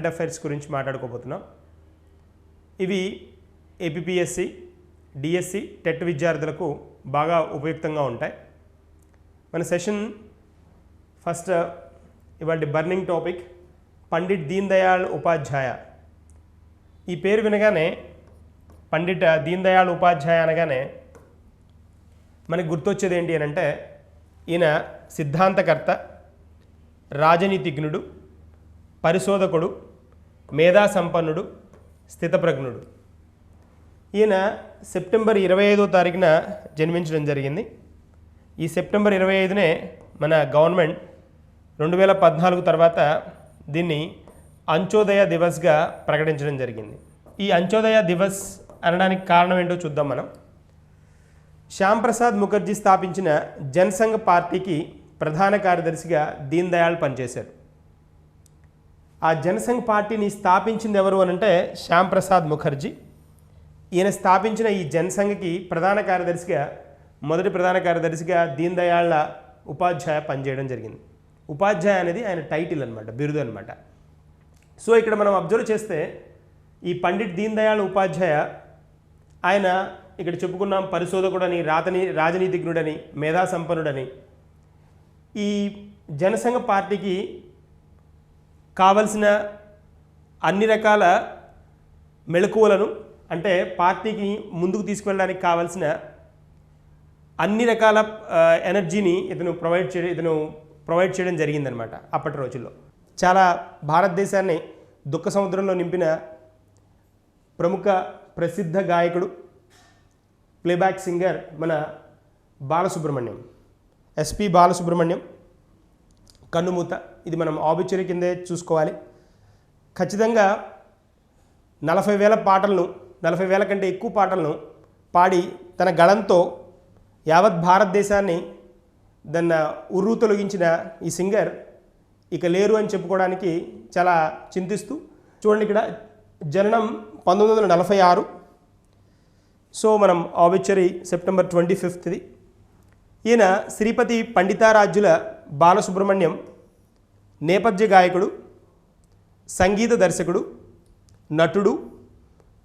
Current affairs గురించి మాట్లాడుకోబోతున్నాం. ఇవి APPSC, DSC, TET విద్యార్థులకు బాగా ఉపయుక్తంగా ఉంటాయి. మన సెషన్ ఫస్ట్ ఇవాళ బర్నింగ్ టాపిక్ పండిట్ దీన్ దయాళ్ ఉపాధ్యాయ. ఈ పేరు వినగానే పండిట్ దీన్ దయాళ్ ఉపాధ్యాయ అనగానే మనకు గుర్తొచ్చేది ఏంటి అని అంటే ఈయన సిద్ధాంతకర్త, రాజనీతిజ్ఞుడు, పరిశోధకుడు, మేధా సంపన్నుడు, స్థితప్రజ్ఞుడు. ఈయన సెప్టెంబర్ 25వ తారీఖున జన్మించడం జరిగింది. ఈ సెప్టెంబర్ 25నే మన గవర్నమెంట్ 2014 తర్వాత దీన్ని అంత్యోదయ దివస్గా ప్రకటించడం జరిగింది. ఈ అంత్యోదయ దివస్ అనడానికి కారణం ఏంటో చూద్దాం మనం. శ్యామ్ ప్రసాద్ ముఖర్జీ స్థాపించిన జనసంఘ్ పార్టీకి ప్రధాన కార్యదర్శిగా దీన్ దయాళ్ పనిచేశారు. ఆ జనసంఘ్ పార్టీని స్థాపించింది ఎవరు అనంటే శ్యామ్ ప్రసాద్ ముఖర్జీ. ఈయన స్థాపించిన ఈ జనసంఘ్కి మొదటి ప్రధాన కార్యదర్శిగా దీన్ దయాళ్ ఉపాధ్యాయ పనిచేయడం జరిగింది. ఉపాధ్యాయ అనేది ఆయన టైటిల్ అనమాట, బిరుదు అనమాట. సో ఇక్కడ మనం అబ్జర్వ్ చేస్తే ఈ పండిట్ దీన్ దయాళ్ ఉపాధ్యాయ ఆయన ఇక్కడ చెప్పుకున్నాం పరిశోధకుడని, రాజనీతిజ్ఞుడని, మేధా సంపన్నుడని. ఈ జనసంఘ పార్టీకి కావలసిన అన్ని రకాల మెళకువలను, అంటే పార్టీకి ముందుకు తీసుకువెళ్ళడానికి కావాల్సిన అన్ని రకాల ఎనర్జీని ఇతను ప్రొవైడ్ చేయడం జరిగిందనమాట. అప్పటి రోజుల్లో చాలా భారతదేశాన్ని దుఃఖ సముద్రంలో నింపిన ప్రముఖ ప్రసిద్ధ గాయకుడు, ప్లేబ్యాక్ సింగర్ మన బాలసుబ్రహ్మణ్యం, ఎస్పి బాలసుబ్రహ్మణ్యం కన్నుమూత. ఇది మనం ఆబిచురీ కిందే చూసుకోవాలి. ఖచ్చితంగా 40,000 పాటలను, 40,000 కంటే ఎక్కువ పాటలను పాడి తన గళంతో యావత్ భారతదేశాన్ని దాన్ని ఉర్రు తొలగించిన ఈ సింగర్ ఇక లేరు అని చెప్పుకోవడానికి చాలా చింతిస్తూ. చూడండి, ఇక్కడ జననం 1946. సో మనం ఆబిచురీ సెప్టెంబర్ 25ది. ఈయన శ్రీపతి పండితారాజ్యుల బాలసుబ్రహ్మణ్యం నేపథ్య గాయకుడు, సంగీత దర్శకుడు, నటుడు.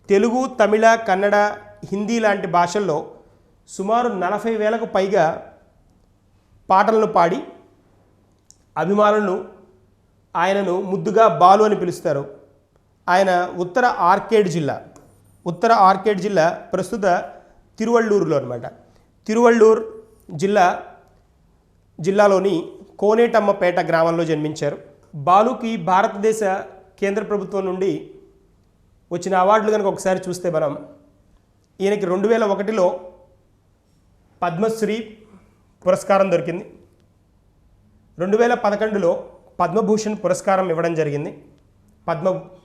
తెలుగు, తమిళ, కన్నడ, హిందీ లాంటి భాషల్లో సుమారు 40,000కు పైగా పాటలను పాడి అభిమానులను ఆయనను ముద్దుగా బాలు అని పిలుస్తారు. ఆయన ఉత్తర ఆర్కేడ్ జిల్లా ప్రస్తుత తిరువళ్ళూరులో అనమాట. తిరువళ్ళూరు జిల్లాలోని కోనేటమ్మపేట గ్రామంలో జన్మించారు. బాలుకి భారతదేశ కేంద్ర ప్రభుత్వం నుండి వచ్చిన అవార్డులు కనుక ఒకసారి చూస్తే మనం, ఈయనకి 2001లో పద్మశ్రీ పురస్కారం దొరికింది. 2011లో పద్మభూషణ్ పురస్కారం ఇవ్వడం జరిగింది.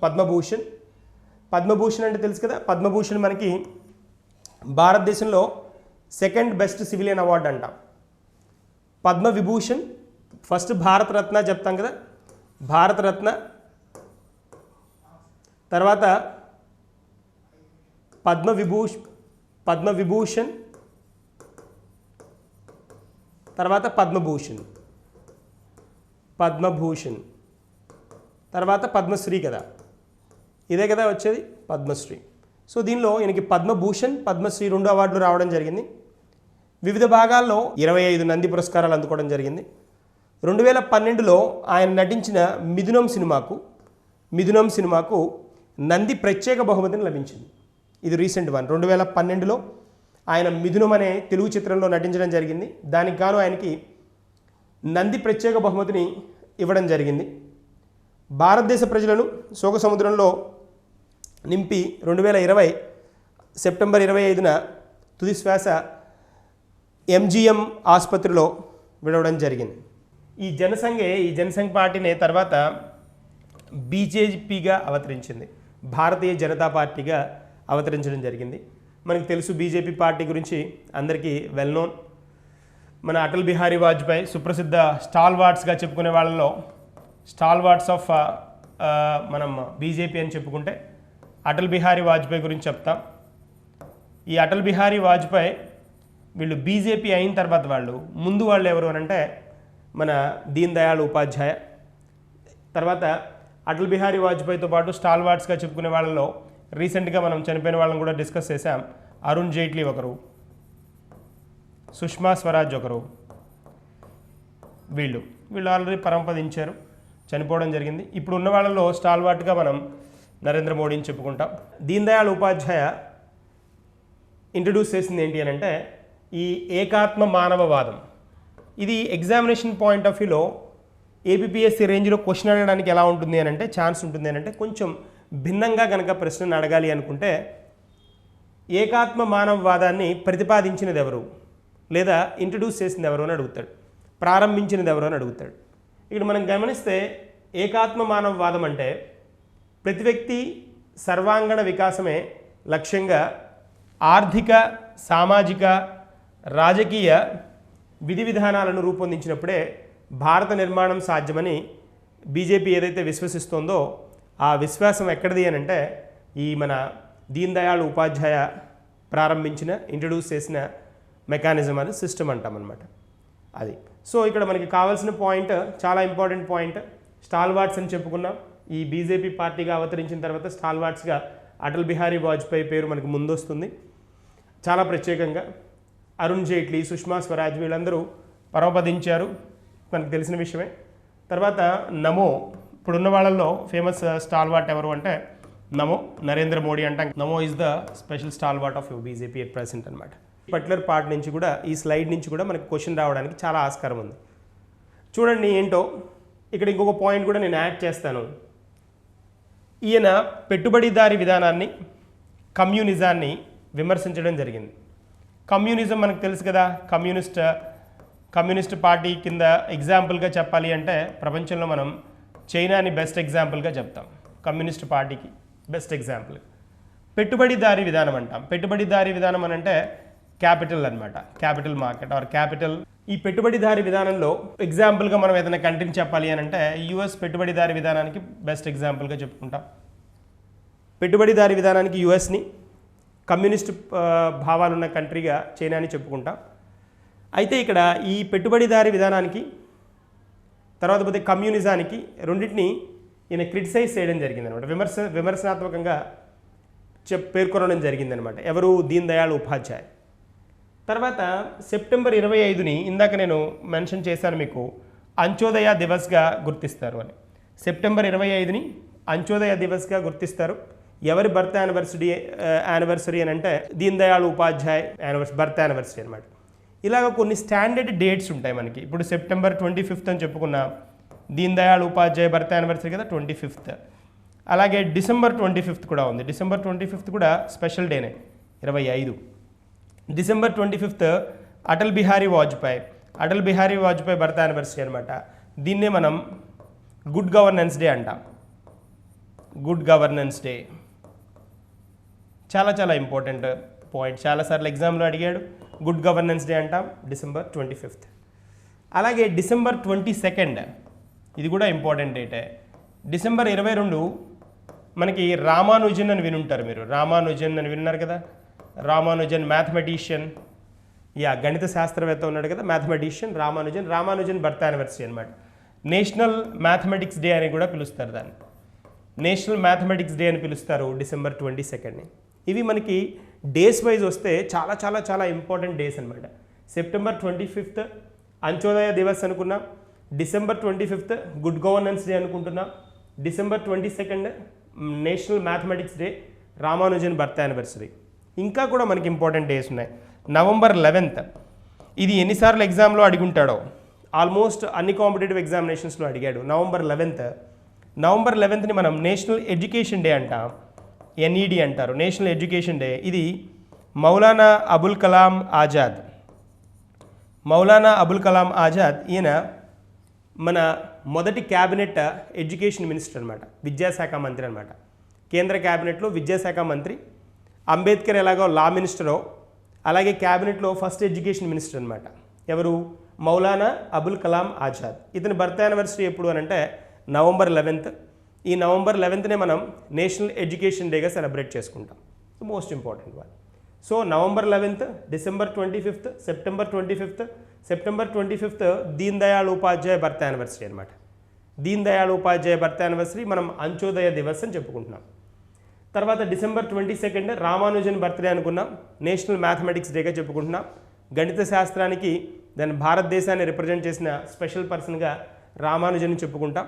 పద్మభూషణ్ అంటే తెలుసు కదా. పద్మభూషణ్ మనకి భారతదేశంలో సెకండ్ బెస్ట్ సివిలియన్ అవార్డు అంటాం. పద్మవిభూషణ్ ఫస్ట్ భారతరత్న చెప్తాం కదా, భారతరత్న, తర్వాత పద్మవిభూషణ్, తర్వాత పద్మభూషణ్, తర్వాత పద్మశ్రీ కదా, ఇదే కదా వచ్చేది పద్మశ్రీ. సో దీనిలో ఈయనకి పద్మభూషణ్, పద్మశ్రీ 2 అవార్డులు రావడం జరిగింది. వివిధ భాగాల్లో 25 నంది పురస్కారాలు అందుకోవడం జరిగింది. 2012లో ఆయన నటించిన మిథునం సినిమాకు నంది ప్రత్యేక బహుమతిని లభించింది. ఇది రీసెంట్ వన్. 2012లో ఆయన మిథునం అనే తెలుగు చిత్రంలో నటించడం జరిగింది. దానికి గాను ఆయనకి నంది ప్రత్యేక బహుమతిని ఇవ్వడం జరిగింది. భారతదేశ ప్రజలను శోక సముద్రంలో నింపి 2020 సెప్టెంబర్ 25న తుది శ్వాస ఎంజిఎం ఆసుపత్రిలో విడవడం జరిగింది. ఈ జనసంఘ్ పార్టీనే తర్వాత బీజేపీగా అవతరించింది, భారతీయ జనతా పార్టీగా అవతరించడం జరిగింది. మనకు తెలుసు బీజేపీ పార్టీ గురించి అందరికీ వెల్ నోన్. మన అటల్ బిహారీ వాజ్పేయి సుప్రసిద్ధ స్టాల్వార్ట్స్గా చెప్పుకునే వాళ్ళలో స్టాల్వార్ట్స్ ఆఫ్ మనం బీజేపీ అని చెప్పుకుంటే అటల్ బిహారీ వాజ్పేయి గురించి చెప్తాం. ఈ అటల్ బిహారీ వాజ్పేయి వీళ్ళు బీజేపీ అయిన తర్వాత వాళ్ళు ఎవరు అని అంటే మన దీన్ దయాళ్ ఉపాధ్యాయ, తర్వాత అటల్ బిహారీ వాజ్పేయితో పాటు స్టాల్వార్డ్స్గా చెప్పుకునే వాళ్ళలో రీసెంట్గా మనం చనిపోయిన వాళ్ళని కూడా డిస్కస్ చేశాం. అరుణ్ జైట్లీ ఒకరు, సుష్మా స్వరాజ్ ఒకరు. వీళ్ళు ఆల్రెడీ పరంపదించారు, చనిపోవడం జరిగింది. ఇప్పుడు ఉన్న వాళ్ళలో స్టాల్వార్ట్గా మనం నరేంద్ర మోడీని చెప్పుకుంటాం. దీన్ దయాళ్ ఉపాధ్యాయ ఇంట్రడ్యూస్ చేసింది ఏంటి అని అంటే ఈ ఏకాత్మ మానవవాదం. ఇది ఎగ్జామినేషన్ పాయింట్ ఆఫ్ వ్యూలో ఏపీపీఎస్సీ రేంజ్లో క్వశ్చన్ అడగడానికి ఎలా ఉంటుంది అని అంటే ఛాన్స్ ఉంటుంది అని అంటే కొంచెం భిన్నంగా కనుక ప్రశ్నను అడగాలి అనుకుంటే ఏకాత్మ మానవవాదాన్ని ప్రతిపాదించినది ఎవరు లేదా ఇంట్రడ్యూస్ చేసింది ఎవరు అని అడుగుతాడు, ప్రారంభించినది ఎవరు అని అడుగుతాడు. ఇక్కడ మనం గమనిస్తే ఏకాత్మ మానవవాదం అంటే ప్రతి వ్యక్తి సర్వాంగణ వికాసమే లక్ష్యంగా ఆర్థిక, సామాజిక, రాజకీయ విధి విధానాలను రూపొందించినప్పుడే భారత నిర్మాణం సాధ్యమని బీజేపీ ఏదైతే విశ్వసిస్తోందో ఆ విశ్వాసం ఎక్కడిది అని అంటే ఈ మన దీన్ దయాళ్ ఉపాధ్యాయ ప్రారంభించిన ఇంట్రడ్యూస్ చేసిన మెకానిజం అని సిస్టమ్ అంటాం అనమాట. అది సో ఇక్కడ మనకి కావాల్సిన పాయింట్, చాలా ఇంపార్టెంట్ పాయింట్, స్టాల్వార్డ్స్ అని చెప్పుకున్నాం. ఈ బీజేపీ పార్టీగా అవతరించిన తర్వాత స్టాల్వార్డ్స్గా అటల్ బిహారీ వాజ్పేయి పేరు మనకు ముందొస్తుంది. చాలా ప్రత్యేకంగా అరుణ్ జైట్లీ, సుష్మా స్వరాజ్ వీళ్ళందరూ పరమపదించారు, మనకు తెలిసిన విషయమే. తర్వాత నమో, ఇప్పుడున్న వాళ్ళల్లో ఫేమస్ స్టాల్వార్ట్ ఎవరు అంటే నమో, నరేంద్ర మోడీ అంటాం. NaMo is the special stalwart of BJP at present అనమాట. పర్టికులర్ పార్ట్ నుంచి కూడా ఈ స్లైడ్ నుంచి కూడా మనకి క్వశ్చన్ రావడానికి చాలా ఆస్కారం ఉంది. చూడండి ఏంటో ఇక్కడ ఇంకొక పాయింట్ కూడా నేను యాడ్ చేస్తాను. ఈయన పెట్టుబడిదారీ విధానాన్ని, కమ్యూనిజాన్ని విమర్శించడం జరిగింది. కమ్యూనిజం మనకు తెలుసు కదా, కమ్యూనిస్ట్ పార్టీ కింద ఎగ్జాంపుల్గా చెప్పాలి అంటే ప్రపంచంలో మనం చైనాని బెస్ట్ ఎగ్జాంపుల్గా చెప్తాం. కమ్యూనిస్ట్ పార్టీకి బెస్ట్ ఎగ్జాంపుల్ పెట్టుబడిదారీ విధానం అంటాం. పెట్టుబడిదారీ విధానం అని అంటే క్యాపిటల్ అనమాట, క్యాపిటల్ మార్కెట్ ఆర్ క్యాపిటల్. ఈ పెట్టుబడిదారీ విధానంలో ఎగ్జాంపుల్గా మనం ఏదైనా కంట్రీని చెప్పాలి అని అంటే యుఎస్ పెట్టుబడిదారీ విధానానికి బెస్ట్ ఎగ్జాంపుల్గా చెప్పుకుంటాం. పెట్టుబడిదారీ విధానానికి యుఎస్ని, కమ్యూనిస్ట్ భావాలున్న కంట్రీగా చైనాని చెప్పుకుంటాం. అయితే ఇక్కడ ఈ పెట్టుబడిదారీ విధానానికి తర్వాత పోతే కమ్యూనిజానికి రెండింటిని ఈయన క్రిటిసైజ్ చేయడం జరిగింది అనమాట, విమర్శనాత్మకంగా పేర్కొనడం జరిగిందనమాట. ఎవరు? దీన్ దయాళ్ ఉపాధ్యాయ్. తర్వాత సెప్టెంబర్ 25ని ఇందాక నేను మెన్షన్ చేశాను మీకు, అంత్యోదయ దివస్గా గుర్తిస్తారు అని. సెప్టెంబర్ 25ని అంత్యోదయ దివస్గా గుర్తిస్తారు. ఎవరి బర్త్ యానివర్సరీ అని అంటే దీన్ దయాళ్ ఉపాధ్యాయ్ బర్త్ యానివర్సరీ అనమాట. ఇలాగ కొన్ని స్టాండర్డ్ డేట్స్ ఉంటాయి మనకి. ఇప్పుడు సెప్టెంబర్ 25 అని చెప్పుకున్న దీన్ దయాళ్ ఉపాధ్యాయ్ బర్త్ యానివర్సరీ కదా, 25. అలాగే డిసెంబర్ 25 కూడా ఉంది. డిసెంబర్ 25 కూడా స్పెషల్ డేనే, 25. December 25 Atal Bihari Vajpayee birth anniversary అనమాట. దీన్నే మనం గుడ్ గవర్నెన్స్ డే అంటాం. గుడ్ గవర్నెన్స్ డే చాలా చాలా ఇంపార్టెంట్ పాయింట్, చాలాసార్లు ఎగ్జామ్లో అడిగాడు. గుడ్ గవర్నెన్స్ డే అంటాం డిసెంబర్ 25. అలాగే డిసెంబర్ 22 ఇది కూడా ఇంపార్టెంట్ డేటే. డిసెంబర్ 22 మనకి రామానుజన్ అని వినుంటారు మీరు. రామానుజన్ అని విన్నారు కదా, రామానుజన్ మ్యాథమెటిషియన్, గణిత శాస్త్రవేత్త ఉన్నాడు కదా, మ్యాథమెటిషియన్ రామానుజన్ బర్త్ యానివర్సరీ అనమాట. నేషనల్ మ్యాథమెటిక్స్ డే అని కూడా పిలుస్తారు దాన్ని. నేషనల్ మ్యాథమెటిక్స్ డే అని పిలుస్తారు డిసెంబర్ 22ని. ఇవి మనకి డేస్ వైజ్ వస్తే చాలా చాలా చాలా ఇంపార్టెంట్ డేస్ అనమాట. సెప్టెంబర్ 25 అంత్యోదయ దివస్ అనుకున్నాం. డిసెంబర్ 25 గుడ్ గవర్నెన్స్ డే అనుకుంటున్నాం. December 22 national mathematics day, Ramanujan birth anniversary. ఇంకా కూడా మనకి ఇంపార్టెంట్ డేస్ ఉన్నాయి. నవంబర్ 11 ఇది ఎన్నిసార్లు ఎగ్జామ్లో అడిగుంటాడో, ఆల్మోస్ట్ అన్ని కాంపిటేటివ్ ఎగ్జామినేషన్స్లో అడిగాడు. నవంబర్ 11ని మనం నేషనల్ ఎడ్యుకేషన్ డే అంటాం, ఎన్ఈడి అంటారు, నేషనల్ ఎడ్యుకేషన్ డే. ఇది మౌలానా అబుల్ కలాం ఆజాద్ ఈయన మన మొదటి క్యాబినెట్ ఎడ్యుకేషన్ మినిస్టర్ అనమాట, విద్యాశాఖ మంత్రి అనమాట. కేంద్ర క్యాబినెట్లో విద్యాశాఖ మంత్రి. అంబేద్కర్ ఎలాగో లా మినిస్టరో అలాగే క్యాబినెట్లో ఫస్ట్ ఎడ్యుకేషన్ మినిస్టర్ అనమాట. ఎవరు? మౌలానా అబుల్ కలాం ఆజాద్. ఇతని బర్త్ యానివర్సరీ ఎప్పుడు అని అంటే నవంబర్ 11. ఈ నవంబర్ 11నే మనం నేషనల్ ఎడ్యుకేషన్ డేగా సెలబ్రేట్ చేసుకుంటాం. Most important one. So November 11, December 25, September 25 Deen Dayal Upadhyay birth anniversary అనమాట. దీన్ దయాళ్ ఉపాధ్యాయ బర్త్ యానివర్సరీ మనం అంత్యోదయ దివస్ అని చెప్పుకుంటున్నాం. తర్వాత డిసెంబర్ 22 రామానుజన్ బర్త్డే అనుకున్నాం, నేషనల్ మ్యాథమెటిక్స్ డేగా చెప్పుకుంటున్నాం. గణిత శాస్త్రానికి దాని భారతదేశాన్ని రిప్రజెంట్ చేసిన స్పెషల్ పర్సన్గా రామానుజన్ చెప్పుకుంటాం.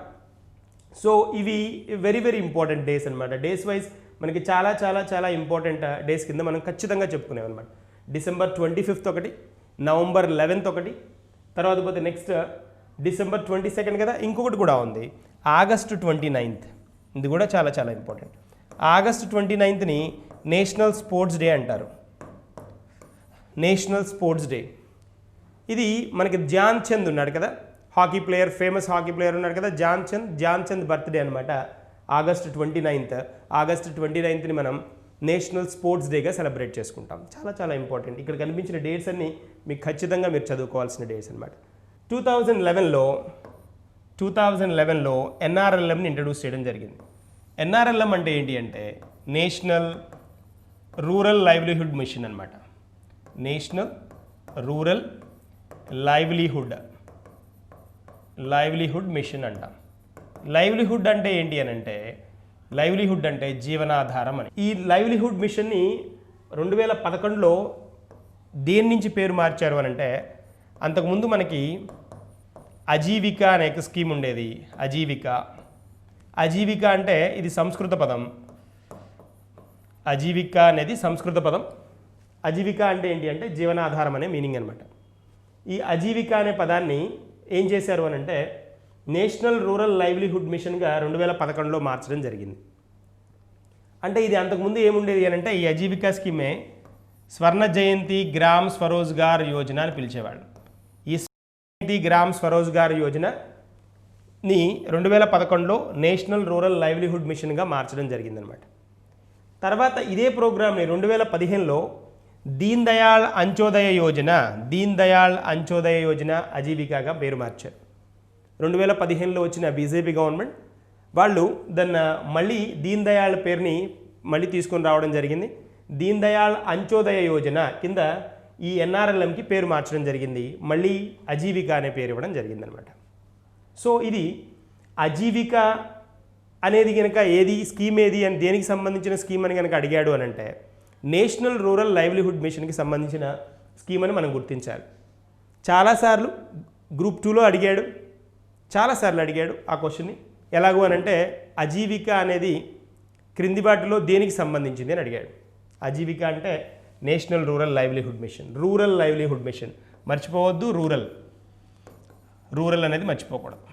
సో ఇవి వెరీ వెరీ ఇంపార్టెంట్ డేస్ అనమాట. డేస్ వైజ్ మనకి చాలా చాలా చాలా ఇంపార్టెంట్ డేస్ కింద మనం ఖచ్చితంగా చెప్పుకునేవి అనమాట. డిసెంబర్ 25 ఒకటి, నవంబర్ 11 ఒకటి, తర్వాత పోతే నెక్స్ట్ డిసెంబర్ 22 కదా, ఇంకొకటి కూడా ఉంది ఆగస్టు 29. ఇది కూడా చాలా చాలా ఇంపార్టెంట్. ఆగస్టు 29ని నేషనల్ స్పోర్ట్స్ డే అంటారు. National sports day. ఇది మనకి ధ్యాన్ చంద్ ఉన్నాడు కదా, hockey player, famous hockey player ఉన్నాడు కదా ధ్యాన్ చంద్ బర్త్డే అనమాట. ఆగస్టు 29. ఆగస్టు 29ని మనం నేషనల్ స్పోర్ట్స్ డేగా సెలబ్రేట్ చేసుకుంటాం. చాలా చాలా ఇంపార్టెంట్. ఇక్కడ కనిపించిన డేట్స్ అన్నీ మీకు ఖచ్చితంగా మీరు చదువుకోవాల్సిన డేట్స్ అనమాట. 2011లో ఎన్ఆర్ఎల్ఎంని ఇంట్రడ్యూస్ చేయడం జరిగింది. ఎన్ఆర్ఎల్ఎం అంటే ఏంటి అంటే నేషనల్ రూరల్ లైవ్లీహుడ్ మిషన్ అనమాట. నేషనల్ రూరల్ లైవ్లీహుడ్ మిషన్ అంటాం. లైవ్లీహుడ్ అంటే ఏంటి అని అంటే లైవ్లీహుడ్ అంటే జీవనాధారం అని. ఈ లైవ్లీహుడ్ మిషన్ని 2011లో దేని నుంచి పేరు మార్చారు అని అంటే, అంతకుముందు మనకి అజీవిక అనే ఒక స్కీమ్ ఉండేది. అజీవిక అంటే ఇది సంస్కృత పదం. అజీవిక అనేది సంస్కృత పదం. అజీవిక అంటే ఏంటి అంటే జీవనాధారం అనే మీనింగ్ అనమాట. ఈ అజీవిక అనే పదాన్ని ఏం చేశారు అని అంటే నేషనల్ రూరల్ లైవ్లీహుడ్ మిషన్గా 2011లో మార్చడం జరిగింది. అంటే ఇది అంతకుముందు ఏముండేది అని అంటే ఈ అజీవిక స్కీమే స్వర్ణ జయంతి గ్రామ్ స్వరోజ్గార్ యోజన అని పిలిచేవాళ్ళు. ఈ జయంతి గ్రామ్ స్వరోజ్గార్ యోజనని 2011లో నేషనల్ రూరల్ లైవ్లీహుడ్ మిషన్గా మార్చడం జరిగిందనమాట. తర్వాత ఇదే ప్రోగ్రామ్ని 2015లో దీన్ దయాళ్ అంత్యోదయ యోజన అజీవికగా పేరు మార్చారు. 2015లో వచ్చిన బీజేపీ గవర్నమెంట్ వాళ్ళు దాన్ని మళ్ళీ దీన్ దయాళ్ పేరుని మళ్ళీ తీసుకొని రావడం జరిగింది. దీన్ దయాళ్ అంత్యోదయ యోజన కింద ఈ ఎన్ఆర్ఎల్ఎంకి పేరు మార్చడం జరిగింది. మళ్ళీ అజీవిక అనే పేరు ఇవ్వడం జరిగిందనమాట. సో ఇది అజీవిక అనేది కనుక ఏది స్కీమ్ ఏది అని దేనికి సంబంధించిన స్కీమ్ అని కనుక అడిగాడు అని అంటే నేషనల్ రూరల్ లైవ్లీహుడ్ మిషన్కి సంబంధించిన స్కీమ్ అని మనం గుర్తించాలి. చాలాసార్లు గ్రూప్ 2లో అడిగాడు, చాలాసార్లు అడిగాడు ఆ క్వశ్చన్ని. ఎలాగో అని అంటే అజీవిక అనేది క్రింది వాటిలో దేనికి సంబంధించింది అని అడిగాడు. అజీవిక అంటే నేషనల్ రూరల్ లైవ్లీహుడ్ మిషన్. మర్చిపోవద్దు, రూరల్ అనేది మర్చిపోకూడదు.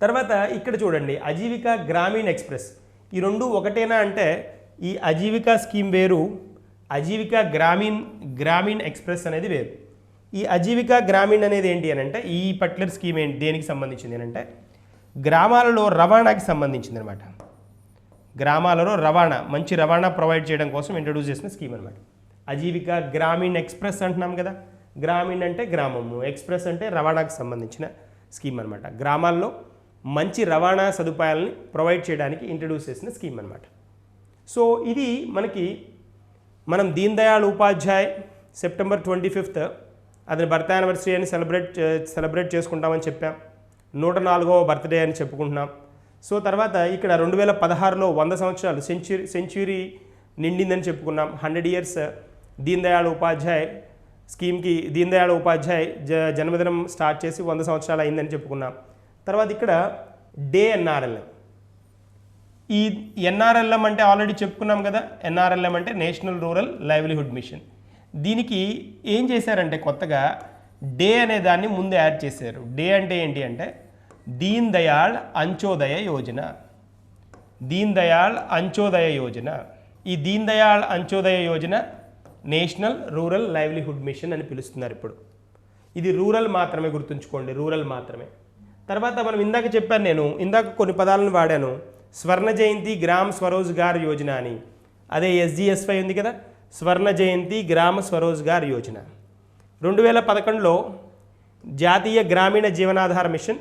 తర్వాత ఇక్కడ చూడండి అజీవిక గ్రామీణ్ ఎక్స్ప్రెస్. ఈ రెండు ఒకటేనా అంటే ఈ అజీవిక స్కీమ్ వేరు, అజీవిక గ్రామీణ్ ఎక్స్ప్రెస్ అనేది వేరు. ఈ అజీవిక గ్రామీణ్ అనేది ఏంటి అని అంటే ఈ పర్టికులర్ స్కీమ్ ఏంటి దేనికి సంబంధించింది అని అంటే గ్రామాలలో రవాణాకి సంబంధించింది అనమాట. గ్రామాలలో మంచి రవాణా ప్రొవైడ్ చేయడం కోసం ఇంట్రడ్యూస్ చేసిన స్కీమ్ అనమాట. అజీవిక గ్రామీణ్ ఎక్స్ప్రెస్ అంటున్నాం కదా, గ్రామీణ్ అంటే గ్రామము, ఎక్స్ప్రెస్ అంటే రవాణాకి సంబంధించిన స్కీమ్ అనమాట. గ్రామాల్లో మంచి రవాణా సదుపాయాలని ప్రొవైడ్ చేయడానికి ఇంట్రడ్యూస్ చేసిన స్కీమ్ అనమాట. సో ఇది మనం దీన్ దయాళ్ ఉపాధ్యాయ్ సెప్టెంబర్ 25 అతని బర్త్ యానివర్సరీ అని సెలబ్రేట్ చేసుకుంటామని చెప్పాం. 104వ బర్త్డే అని చెప్పుకుంటున్నాం. సో తర్వాత ఇక్కడ 2016లో 100 సంవత్సరాలు సెంచురీ నిండిందని చెప్పుకున్నాం. 100 years దీన్ దయాళ్ ఉపాధ్యాయ్ స్కీమ్కి దీన్ దయాళ్ ఉపాధ్యాయ్ జన్మదినం స్టార్ట్ చేసి 100 సంవత్సరాలు అయిందని చెప్పుకున్నాం. తర్వాత ఇక్కడ డే ఎన్ఆర్ఎల్ఎం. ఈ ఎన్ఆర్ఎల్ఎం అంటే ఆల్రెడీ చెప్పుకున్నాం కదా, ఎన్ఆర్ఎల్ఎం అంటే నేషనల్ రూరల్ లైవ్లీహుడ్ మిషన్. దీనికి ఏం చేశారంటే కొత్తగా డే అనే దాన్ని ముందు యాడ్ చేశారు. డే అంటే ఏంటి అంటే దీన్ దయాళ్ అంత్యోదయ యోజన. ఈ Deen Dayal Antyodaya Yojana national rural livelihood machine అని పిలుస్తున్నారు. ఇప్పుడు ఇది రూరల్ మాత్రమే, గుర్తుంచుకోండి, రూరల్ మాత్రమే. తర్వాత మనం ఇందాక కొన్ని పదాలను వాడాను. స్వర్ణ జయంతి గ్రామ్ స్వరోజ్గార్ యోజన అని, అదే SGSY ఉంది కదా, స్వర్ణ జయంతి గ్రామ స్వరోజ్గార్ యోజన. 2011లో జాతీయ గ్రామీణ జీవనాధార మిషన్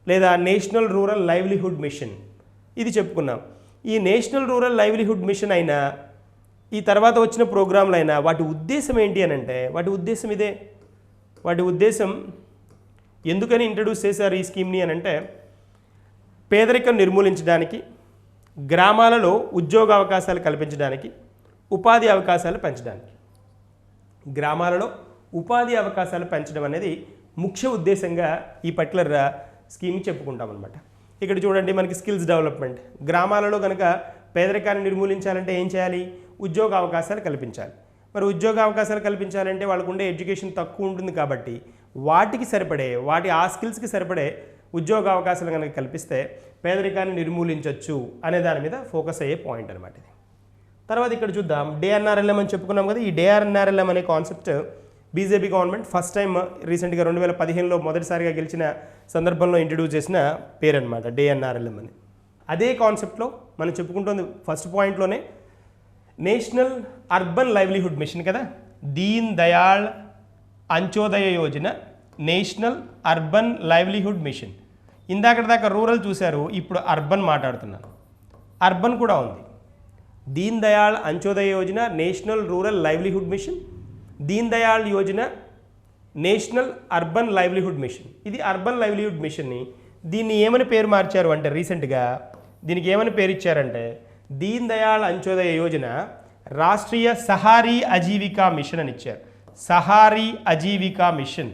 లేదా నేషనల్ రూరల్ లైవ్లీహుడ్ మిషన్ ఇది చెప్పుకున్నాం. ఈ నేషనల్ రూరల్ లైవ్లీహుడ్ మిషన్ అయినా ఈ తర్వాత వచ్చిన ప్రోగ్రాంలు అయినా వాటి ఉద్దేశం ఏంటి అని అంటే వాటి ఉద్దేశం ఎందుకని ఇంట్రడ్యూస్ చేశారు ఈ స్కీమ్ని అని అంటే పేదరికం నిర్మూలించడానికి, గ్రామాలలో ఉద్యోగ అవకాశాలు కల్పించడానికి, ఉపాధి అవకాశాలు పెంచడానికి. గ్రామాలలో ఉపాధి అవకాశాలు పెంచడం అనేది ముఖ్య ఉద్దేశంగా ఈ పర్టికులర్ స్కీమ్ చెప్పుకుంటాం అనమాట. ఇక్కడ చూడండి మనకి స్కిల్స్ డెవలప్మెంట్. గ్రామాలలో కనుక పేదరికాన్ని నిర్మూలించాలంటే ఏం చేయాలి? ఉద్యోగ అవకాశాలు కల్పించాలి. మరి ఉద్యోగ అవకాశాలు కల్పించాలంటే వాళ్ళకు ఉండే ఎడ్యుకేషన్ తక్కువ ఉంటుంది కాబట్టి వాటికి సరిపడే ఆ స్కిల్స్కి సరిపడే ఉద్యోగ అవకాశాలు కనుక కల్పిస్తే పేదరికాన్ని నిర్మూలించవచ్చు అనే దాని మీద ఫోకస్ అయ్యే పాయింట్ అనమాట ఇది. తర్వాత ఇక్కడ చూద్దాం DNRLM అని చెప్పుకున్నాం కదా. ఈ DNRLM అనే concept BJP government first time రీసెంట్గా 2015లో మొదటిసారిగా గెలిచిన సందర్భంలో ఇంట్రడ్యూస్ చేసిన పేరు అనమాట DNRLM అని. అదే కాన్సెప్ట్లో మనం చెప్పుకుంటుంది ఫస్ట్ పాయింట్లోనే నేషనల్ అర్బన్ లైవ్లీహుడ్ మిషన్ కదా, Deen Dayal Antyodaya Yojana, national urban livelihood mission. ఇందాక దాకా రూరల్ చూశారు, ఇప్పుడు అర్బన్ మాట్లాడుతున్నాను. అర్బన్ కూడా ఉంది. Deen Dayal Antyodaya Yojana, national rural livelihood machine, Deen Dayal Yojana, national urban livelihood machine. ఇది అర్బన్ లైవ్లీహుడ్ మిషన్ని దీన్ని ఏమని పేరు మార్చారు అంటే రీసెంట్గా దీనికి ఏమని పేరు ఇచ్చారంటే దీన్ దయాళ్ అంత్యోదయ యోజన రాష్ట్రీయ సహారీ అజీవికా మిషన్ అని ఇచ్చారు. సహారీ అజీవికా మిషన్,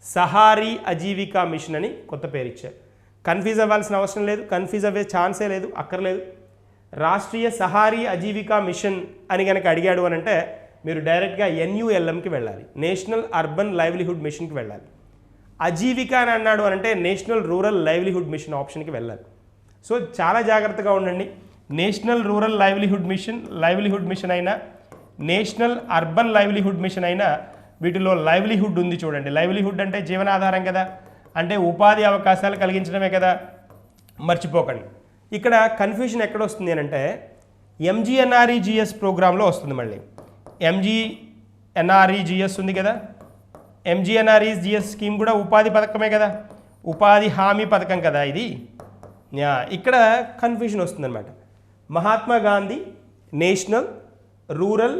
సహారీ అజీవికా మిషన్ అని కొత్త పేరు ఇచ్చారు. కన్ఫ్యూజ్ అవ్వాల్సిన అవసరం లేదు, కన్ఫ్యూజ్ అవ్వే ఛాన్సే లేదు, అక్కర్లేదు. రాష్ట్రీయ సహారీ అజీవికా మిషన్ అని కనుక అడిగాడు అని అంటే మీరు డైరెక్ట్గా NULMకి వెళ్ళాలి, నేషనల్ అర్బన్ లైవ్లీహుడ్ మిషన్కి వెళ్ళాలి. అజీవిక అని అన్నాడు అని అంటే నేషనల్ రూరల్ లైవ్లీహుడ్ మిషన్ ఆప్షన్కి వెళ్ళాలి. సో చాలా జాగ్రత్తగా ఉండండి. నేషనల్ రూరల్ లైవ్లీహుడ్ మిషన్ అయినా, నేషనల్ అర్బన్ లైవ్లీహుడ్ మిషన్ అయినా వీటిలో లైవ్లీహుడ్ ఉంది చూడండి. లైవ్లీహుడ్ అంటే జీవనాధారం కదా, అంటే ఉపాధి అవకాశాలు కలిగించడమే కదా, మర్చిపోకండి. ఇక్కడ కన్ఫ్యూజన్ ఎక్కడ వస్తుంది అని అంటే MGNREGS ప్రోగ్రాంలో వస్తుంది. మళ్ళీ MGNREGS ఉంది కదా, MGNREGS స్కీమ్ కూడా ఉపాధి పథకమే కదా, ఉపాధి హామీ పథకం కదా ఇది. ఇక్కడ కన్ఫ్యూజన్ వస్తుందన్నమాట. Mahatma Gandhi national rural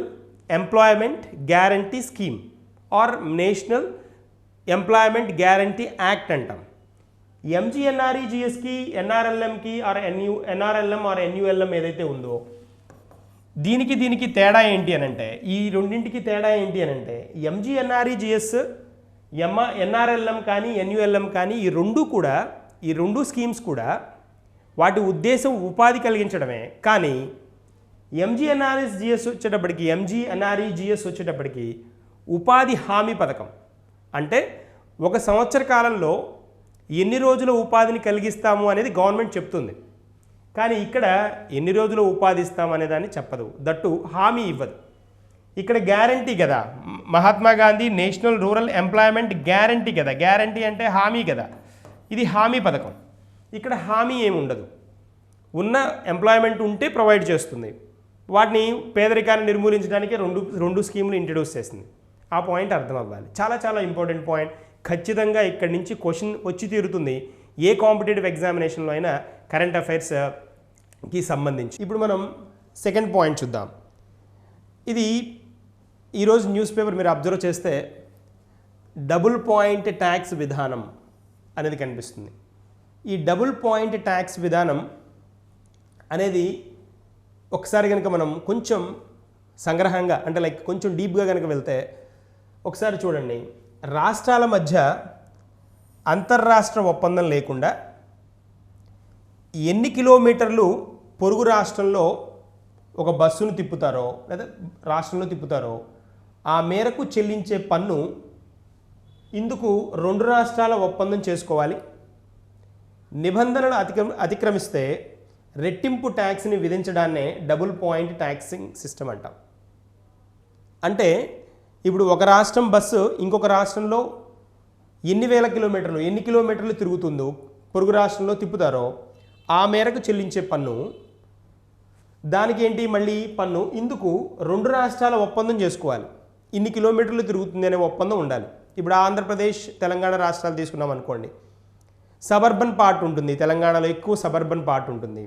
employment guarantee scheme or national employment guarantee act అంటాం. MGNREGSకి, NRLMకి ఆర్ NRLM ఆర్ NULM ఏదైతే ఉందో దీనికి తేడా ఏంటి అని అంటే, ఈ రెండింటికి తేడా ఏంటి అని అంటే MGNREGS, NRLM కానీ NULM కానీ ఈ రెండు స్కీమ్స్ కూడా వాటి ఉద్దేశం ఉపాధి కలిగించడమే. కానీ MGNREGS వచ్చేటప్పటికి ఉపాధి హామీ పథకం అంటే ఒక సంవత్సర కాలంలో ఎన్ని రోజుల ఉపాధిని కలిగిస్తాము అనేది గవర్నమెంట్ చెప్తుంది. కానీ ఇక్కడ ఎన్ని రోజులు ఉపాధి ఇస్తాం అనేదాన్ని చెప్పదు, దట్టు హామీ ఇవ్వదు. ఇక్కడ గ్యారంటీ కదా, Mahatma Gandhi national rural employment guarantee కదా, గ్యారంటీ అంటే హామీ కదా, ఇది హామీ పథకం. ఇక్కడ హామీ ఏమి ఉండదు, ఉన్న ఎంప్లాయ్మెంట్ ఉంటే ప్రొవైడ్ చేస్తుంది. వాటిని పేదరికాన్ని నిర్మూలించడానికి రెండు స్కీములు ఇంట్రడ్యూస్ చేసింది. ఆ పాయింట్ అర్థం అవ్వాలి. చాలా చాలా ఇంపార్టెంట్ పాయింట్. ఖచ్చితంగా ఇక్కడి నుంచి క్వశ్చన్ వచ్చి తీరుతుంది ఏ కాంపిటేటివ్ ఎగ్జామినేషన్లో అయినా కరెంట్ అఫైర్స్కి సంబంధించి. ఇప్పుడు మనం సెకండ్ పాయింట్ చూద్దాం. ఇది ఈరోజు న్యూస్ పేపర్ మీరు అబ్జర్వ్ చేస్తే డబుల్ పాయింట్ ట్యాక్స్ విధానం అనేది కనిపిస్తుంది. ఈ డబుల్ పాయింట్ ట్యాక్స్ విధానం అనేది ఒకసారి కనుక మనం కొంచెం సంగ్రహంగా అంటే లైక్ కొంచెం డీప్గా కనుక వెళ్తే ఒకసారి చూడండి. రాష్ట్రాల మధ్య అంతర్రాష్ట్ర ఒప్పందం లేకుండా ఎన్ని కిలోమీటర్లు పొరుగు రాష్ట్రంలో ఒక బస్సును తిప్పుతారో లేదా రాష్ట్రంలో తిప్పుతారో ఆ మేరకు చెల్లించే పన్ను ఇందుకు రెండు రాష్ట్రాల ఒప్పందం చేసుకోవాలి. నిబంధనలు అతిక్రమిస్తే రెట్టింపు ట్యాక్స్ని విధించడాన్నే డబుల్ పాయింట్ ట్యాక్సింగ్ సిస్టమ్ అంటాం. అంటే ఇప్పుడు ఒక రాష్ట్రం బస్సు ఇంకొక రాష్ట్రంలో ఎన్ని కిలోమీటర్లు తిరుగుతుందో పొరుగు రాష్ట్రంలో తిప్పుతారో ఆ మేరకు చెల్లించే పన్ను, దానికి ఏంటి మళ్ళీ పన్ను ఇందుకు రెండు రాష్ట్రాల ఒప్పందం చేసుకోవాలి. ఇన్ని కిలోమీటర్లు తిరుగుతుంది అనే ఒప్పందం ఉండాలి. ఇప్పుడు ఆంధ్రప్రదేశ్ తెలంగాణ రాష్ట్రాలు తీసుకున్నాం అనుకోండి, సబర్బన్ పార్ట్ ఉంటుంది, తెలంగాణలో ఎక్కువ సబర్బన్ పార్ట్ ఉంటుంది.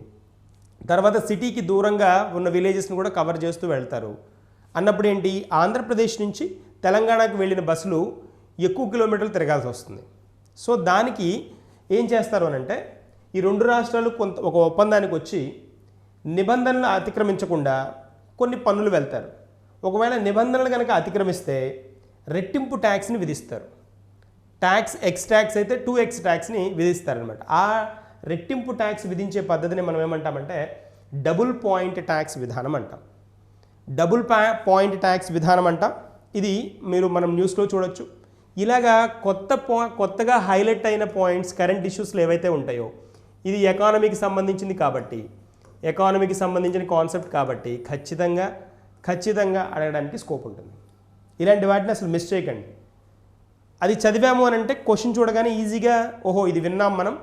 తర్వాత సిటీకి దూరంగా ఉన్న విలేజెస్ని కూడా కవర్ చేస్తూ వెళ్తారు. అన్నప్పుడు ఏంటి, ఆంధ్రప్రదేశ్ నుంచి తెలంగాణకు వెళ్ళిన బస్సులు ఎక్కువ కిలోమీటర్లు తిరగాల్సి వస్తుంది. సో దానికి ఏం చేస్తారు అని అంటే ఈ రెండు రాష్ట్రాలు కొంత ఒక ఒప్పందానికి వచ్చి నిబంధనలు అతిక్రమించకుండా కొన్ని పన్నులు వెళ్తారు. ఒకవేళ నిబంధనలు కనుక అతిక్రమిస్తే రెట్టింపు ట్యాక్స్ని విధిస్తారు. ట్యాక్స్ ఎక్స్ ట్యాక్స్ అయితే 2x ట్యాక్స్ని విధిస్తారనమాట. ఆ రెట్టింపు ట్యాక్స్ విధించే పద్ధతిని మనం ఏమంటామంటే డబుల్ పాయింట్ ట్యాక్స్ విధానం అంటాం. డబుల్ పాయింట్ ట్యాక్స్ విధానం అంటాం. ఇది మనం న్యూస్లో చూడొచ్చు. ఇలాగా కొత్తగా హైలైట్ అయిన పాయింట్స్, కరెంట్ ఇష్యూస్లు ఏవైతే ఉంటాయో, ఇది ఎకానమీకి సంబంధించింది కాబట్టి, ఎకానమీకి సంబంధించిన కాన్సెప్ట్ కాబట్టి ఖచ్చితంగా అడగడానికి స్కోప్ ఉంటుంది. ఇలాంటి వాటిని అసలు మిస్ చేయకండి. అది చదివాము అని అంటే క్వశ్చన్ చూడగానే ఈజీగా ఓహో ఇది విన్నాం మనం,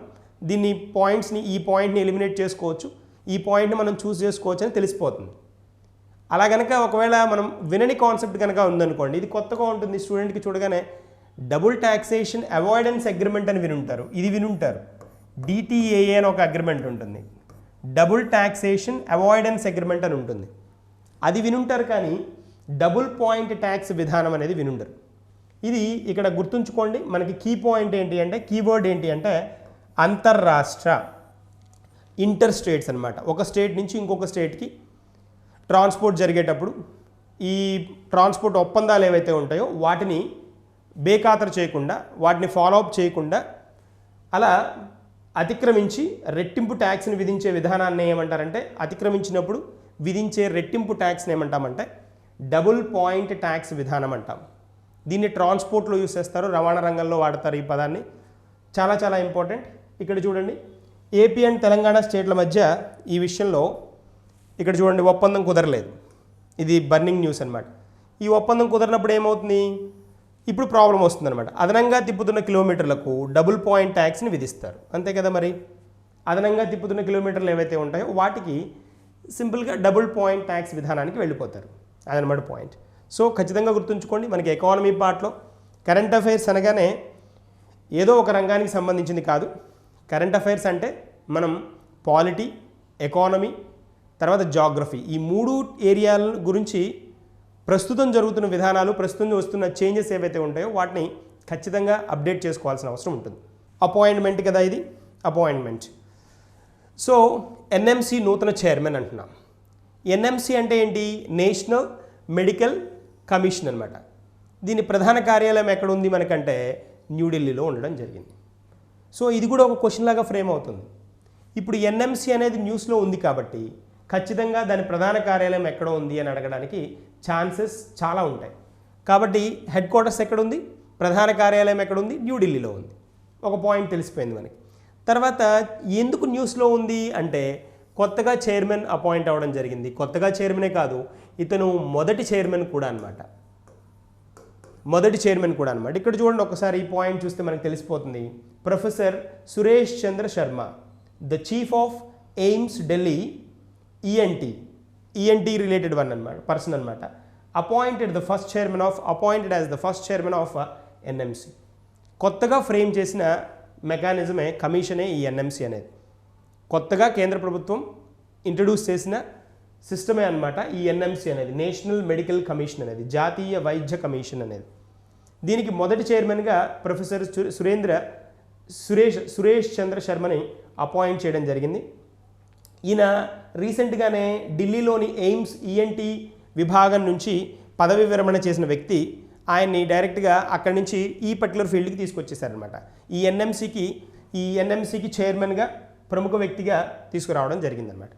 దీన్ని ఈ పాయింట్ని ఎలిమినేట్ చేసుకోవచ్చు, ఈ పాయింట్ని మనం చూస్ చేసుకోవచ్చు అని తెలిసిపోతుంది. అలా కనుక ఒకవేళ మనం వినని కాన్సెప్ట్ కనుక ఉందనుకోండి, ఇది కొత్తగా ఉంటుంది, స్టూడెంట్కి చూడగానే డబుల్ ట్యాక్సేషన్ అవాయిడెన్స్ అగ్రిమెంట్ అని వినుంటారు. ఇది వినుంటారు. DTAA అని ఒక అగ్రిమెంట్ ఉంటుంది, డబుల్ ట్యాక్సేషన్ అవాయిడెన్స్ అగ్రిమెంట్ అని ఉంటుంది. అది వినుంటారు, కానీ డబుల్ పాయింట్ ట్యాక్స్ విధానం అనేది వినుండరు. ఇది ఇక్కడ గుర్తుంచుకోండి. మనకి కీవర్డ్ ఏంటి అంటే అంతర్రాష్ట్ర, ఇంటర్ స్టేట్స్ అనమాట. ఒక స్టేట్ నుంచి ఇంకొక స్టేట్కి ట్రాన్స్పోర్ట్ జరిగేటప్పుడు ఈ ట్రాన్స్పోర్ట్ ఒప్పందాలు ఏవైతే ఉంటాయో వాటిని బేఖాతరు చేయకుండా, వాటిని ఫాలో అప్ చేయకుండా అలా అతిక్రమించి రెట్టింపు ట్యాక్స్ని విధించే విధానాన్ని ఏమంటారంటే, అతిక్రమించినప్పుడు విధించే రెట్టింపు ట్యాక్స్ని ఏమంటామంటే డబుల్ పాయింట్ ట్యాక్స్ విధానం అంటాం. దీన్ని ట్రాన్స్పోర్ట్లో యూస్ చేస్తారు, రవాణా రంగంలో వాడతారు ఈ పదాన్ని. చాలా ఇంపార్టెంట్. ఇక్కడ చూడండి, ఏపీ అండ్ తెలంగాణ స్టేట్ల మధ్య ఈ విషయంలో ఇక్కడ చూడండి ఒప్పందం కుదరలేదు. ఇది బర్నింగ్ న్యూస్ అనమాట. ఈ ఒప్పందం కుదరినప్పుడు ఏమవుతుంది, ఇప్పుడు ప్రాబ్లం వస్తుందన్నమాట. అదనంగా తిప్పుతున్న కిలోమీటర్లకు డబుల్ పాయింట్ ట్యాక్స్ని విధిస్తారు. అంతే కదా మరి. అదనంగా తిప్పుతున్న కిలోమీటర్లు ఏవైతే ఉంటాయో వాటికి సింపుల్గా డబుల్ పాయింట్ ట్యాక్స్ విధానానికి వెళ్ళిపోతారు. అదనమాట పాయింట్. సో ఖచ్చితంగా గుర్తుంచుకోండి, మనకి ఎకానమీ పార్ట్లో కరెంట్ అఫైర్స్ అనగానే ఏదో ఒక రంగానికి సంబంధించింది కాదు. కరెంట్ అఫైర్స్ అంటే మనం పాలిటీ, ఎకానమీ, తర్వాత జాగ్రఫీ, ఈ 3 ఏరియాల గురించి ప్రస్తుతం జరుగుతున్న విధానాలు, ప్రస్తుతం వస్తున్న చేంజెస్ ఏవైతే ఉంటాయో వాటిని ఖచ్చితంగా అప్డేట్ చేసుకోవాల్సిన అవసరం ఉంటుంది. అపాయింట్మెంట్ కదా ఇది, అపాయింట్మెంట్. సో NMC నూతన చైర్మన్ అంటున్నాం. NMC అంటే ఏంటి, నేషనల్ మెడికల్ కమిషన్ అనమాట. దీని ప్రధాన కార్యాలయం ఎక్కడ ఉంది మనకంటే న్యూఢిల్లీలో ఉండడం జరిగింది. సో ఇది కూడా ఒక క్వశ్చన్ లాగా ఫ్రేమ్ అవుతుంది. ఇప్పుడు NMC అనేది న్యూస్లో ఉంది కాబట్టి ఖచ్చితంగా దాని ప్రధాన కార్యాలయం ఎక్కడ ఉంది అని అడగడానికి ఛాన్సెస్ చాలా ఉంటాయి. కాబట్టి హెడ్ క్వార్టర్స్ ఎక్కడ ఉంది, ప్రధాన కార్యాలయం ఎక్కడ ఉంది, న్యూఢిల్లీలో ఉంది. ఒక పాయింట్ తెలిసిపోయింది మనకి. తర్వాత ఎందుకు న్యూస్లో ఉంది అంటే కొత్తగా చైర్మన్ అపాయింట్ అవ్వడం జరిగింది. కొత్తగా చైర్మనే కాదు, ఇతను మొదటి చైర్మన్ కూడా అనమాట. ఇక్కడ చూడండి ఒకసారి ఈ పాయింట్ చూస్తే మనకు తెలిసిపోతుంది. Professor Suresh Chandra Sharma, the chief of AIIMS Delhi, ENT related person అనమాట, appointed as the first chairman of NMC. కొత్తగా ఫ్రేమ్ చేసిన మెకానిజమే, కమిషనే ఈ NMC అనేది. కొత్తగా కేంద్ర ప్రభుత్వం ఇంట్రడ్యూస్ చేసిన సిస్టమే అనమాట ఈ NMC అనేది, నేషనల్ మెడికల్ కమిషన్ అనేది, జాతీయ వైద్య కమిషన్ అనేది. దీనికి మొదటి చైర్మన్గా ప్రొఫెసర్ సురేష్ చంద్ర శర్మని అపాయింట్ చేయడం జరిగింది. ఈయన రీసెంట్గానే ఢిల్లీలోని ఎయిమ్స్ ENT విభాగం నుంచి పదవి విరమణ చేసిన వ్యక్తి. ఆయన్ని డైరెక్ట్గా అక్కడి నుంచి ఈ పర్టికులర్ ఫీల్డ్కి తీసుకొచ్చేసారనమాట. ఈ NMCకి చైర్మన్గా, ప్రముఖ వ్యక్తిగా తీసుకురావడం జరిగిందనమాట.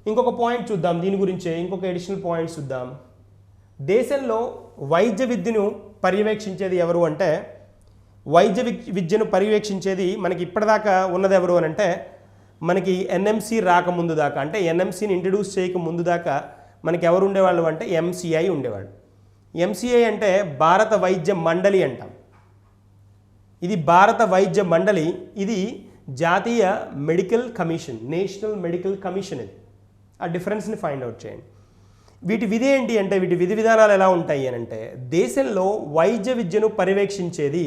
ఇంకొక పాయింట్ చూద్దాం, దీని గురించే ఇంకొక ఎడిషనల్ పాయింట్స్ చూద్దాం. దేశంలో వైద్య విద్యను పర్యవేక్షించేది ఎవరు అంటే, వైద్య విద్యను పర్యవేక్షించేది మనకి ఇప్పటిదాకా ఉన్నది ఎవరు అని అంటే, మనకి NMC రాకముందు దాకా, అంటే NMCని ఇంట్రడ్యూస్ చేయక ముందు దాకా మనకి ఎవరు ఉండేవాళ్ళు అంటే MCI ఉండేవాళ్ళు. MCI అంటే భారత వైద్య మండలి అంటాం. ఇది భారత వైద్య మండలి, ఇది జాతీయ medical commission, national medical commission. ఇది ఆ డిఫరెన్స్ని ఫైండ్ అవుట్ చేయండి. వీటి విధి ఏంటి అంటే, వీటి విధి విధానాలు ఎలా ఉంటాయి అని అంటే, దేశంలో వైద్య విద్యను పర్యవేక్షించేది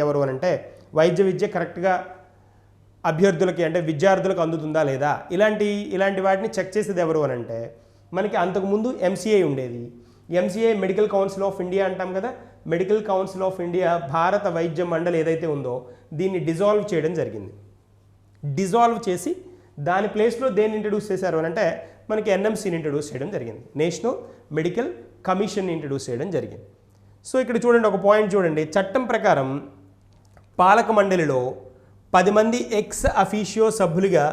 ఎవరు అని అంటే, వైద్య విద్య కరెక్ట్గా అభ్యర్థులకి అంటే విద్యార్థులకు అందుతుందా లేదా, ఇలాంటి వాటిని చెక్ చేసేది ఎవరు అని అంటే, మనకి అంతకుముందు MCI ఉండేది. MCI medical council of India అంటాం కదా. మెడికల్ కౌన్సిల్ ఆఫ్ ఇండియా భారత వైద్య మండలి ఏదైతే ఉందో దీన్ని డిజాల్వ్ చేయడం జరిగింది. డిజాల్వ్ చేసి దాని ప్లేస్లో దేన్ని ఇంట్రడ్యూస్ చేశారు అని అంటే మనకి ఎన్ఎంసీని ఇంట్రడ్యూస్ చేయడం జరిగింది, నేషనల్ మెడికల్ కమిషన్ని ఇంట్రడ్యూస్ చేయడం జరిగింది. సో ఇక్కడ చూడండి, ఒక పాయింట్ చూడండి, చట్టం ప్రకారం పాలక మండలిలో 10 మంది ఎక్స్ అఫీషియో సభ్యులుగా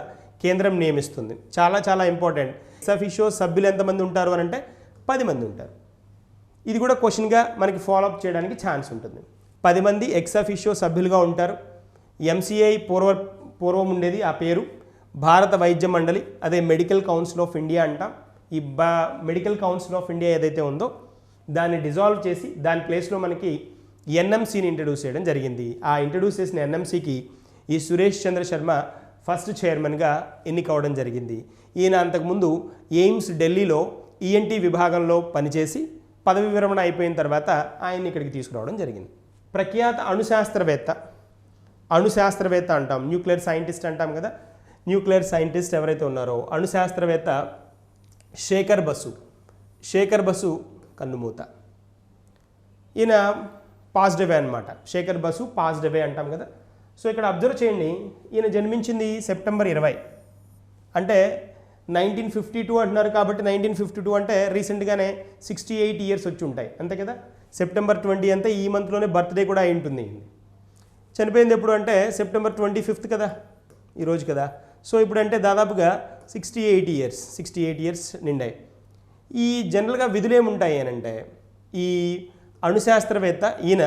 కేంద్రం నియమిస్తుంది. చాలా చాలా ఇంపార్టెంట్. ఎక్స్ అఫీషియో సభ్యులు ఎంతమంది ఉంటారు అని అంటే 10 మంది ఉంటారు. ఇది కూడా క్వశ్చన్గా మనకి ఫాలోఅప్ చేయడానికి ఛాన్స్ ఉంటుంది. 10 మంది ఎక్స్ అఫీషియో సభ్యులుగా ఉంటారు. ఎంసీఐ పూర్వం ఉండేది ఆ పేరు భారత వైద్య మండలి, అదే మెడికల్ కౌన్సిల్ ఆఫ్ ఇండియా అంటాం. ఈ మెడికల్ కౌన్సిల్ ఆఫ్ ఇండియా ఏదైతే ఉందో దాన్ని డిజాల్వ్ చేసి దాని ప్లేస్లో మనకి ఎన్ఎంసీని ఇంట్రడ్యూస్ చేయడం జరిగింది. ఆ ఇంట్రడ్యూస్ చేసిన ఎన్ఎంసీకి ఈ సురేష్ చంద్ర శర్మ ఫస్ట్ చైర్మన్గా ఎన్నికవడం జరిగింది. ఈయన అంతకుముందు ఎయిమ్స్ ఢిల్లీలో ఈఎన్టీ విభాగంలో పనిచేసి పదవి విరమణ అయిపోయిన తర్వాత ఆయన్ని ఇక్కడికి తీసుకురావడం జరిగింది. ప్రఖ్యాత అణుశాస్త్రవేత్త అంటాం, న్యూక్లియర్ సైంటిస్ట్ అంటాం కదా. న్యూక్లియర్ సైంటిస్ట్ ఎవరైతే ఉన్నారో అణుశాస్త్రవేత్త శేఖర్ బసు కన్నుమూత. ఈయన పాస్డ్ అవే అనమాట. శేఖర్ బసు పాస్డ్ అవే అంటాం కదా. సో ఇక్కడ అబ్జర్వ్ చేయండి, ఈయన జన్మించింది సెప్టెంబర్ 20, అంటే 1952 అంటున్నారు కాబట్టి 1952 అంటే రీసెంట్గానే 68 ఇయర్స్ వచ్చి ఉంటాయి అంతే కదా. సెప్టెంబర్ 20 అంతే, ఈ మంత్లోనే బర్త్డే కూడా అయి ఉంటుంది. చనిపోయింది ఎప్పుడు అంటే సెప్టెంబర్ 25 కదా, ఈరోజు కదా. సో ఇప్పుడు అంటే దాదాపుగా 68 ఇయర్స్ నిండాయి. ఈ జనరల్గా విధులు ఏముంటాయి అని అంటే, ఈ అణుశాస్త్రవేత్త ఈయన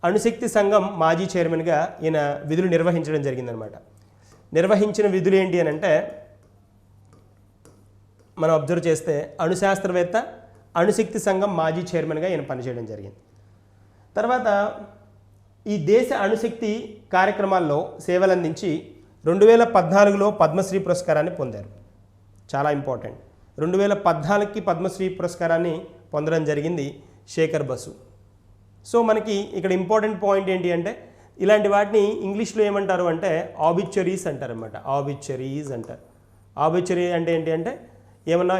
అణుశక్తి సంఘం మాజీ చైర్మన్గా ఈయన విధులు నిర్వహించడం జరిగిందనమాట. నిర్వహించిన విధులు ఏంటి అని అంటే మనం అబ్జర్వ్ చేస్తే అణుశాస్త్రవేత్త అణుశక్తి సంఘం మాజీ చైర్మన్గా ఈయన పనిచేయడం జరిగింది. తర్వాత ఈ దేశ అణుశక్తి కార్యక్రమాల్లో సేవలందించి 2014లో పద్మశ్రీ పురస్కారాన్ని పొందారు. చాలా ఇంపార్టెంట్. 2014కి పద్మశ్రీ పురస్కారాన్ని పొందడం జరిగింది శేఖర్ బసు. సో మనకి ఇక్కడ ఇంపార్టెంట్ పాయింట్ ఏంటి అంటే, ఇలాంటి వాటిని ఇంగ్లీష్లో ఏమంటారు అంటే ఆబిచ్యురీస్ అంటారు అనమాట. ఆబిచ్యురీస్ అంటారు. ఆబిచ్యురీ అంటే ఏంటి అంటే,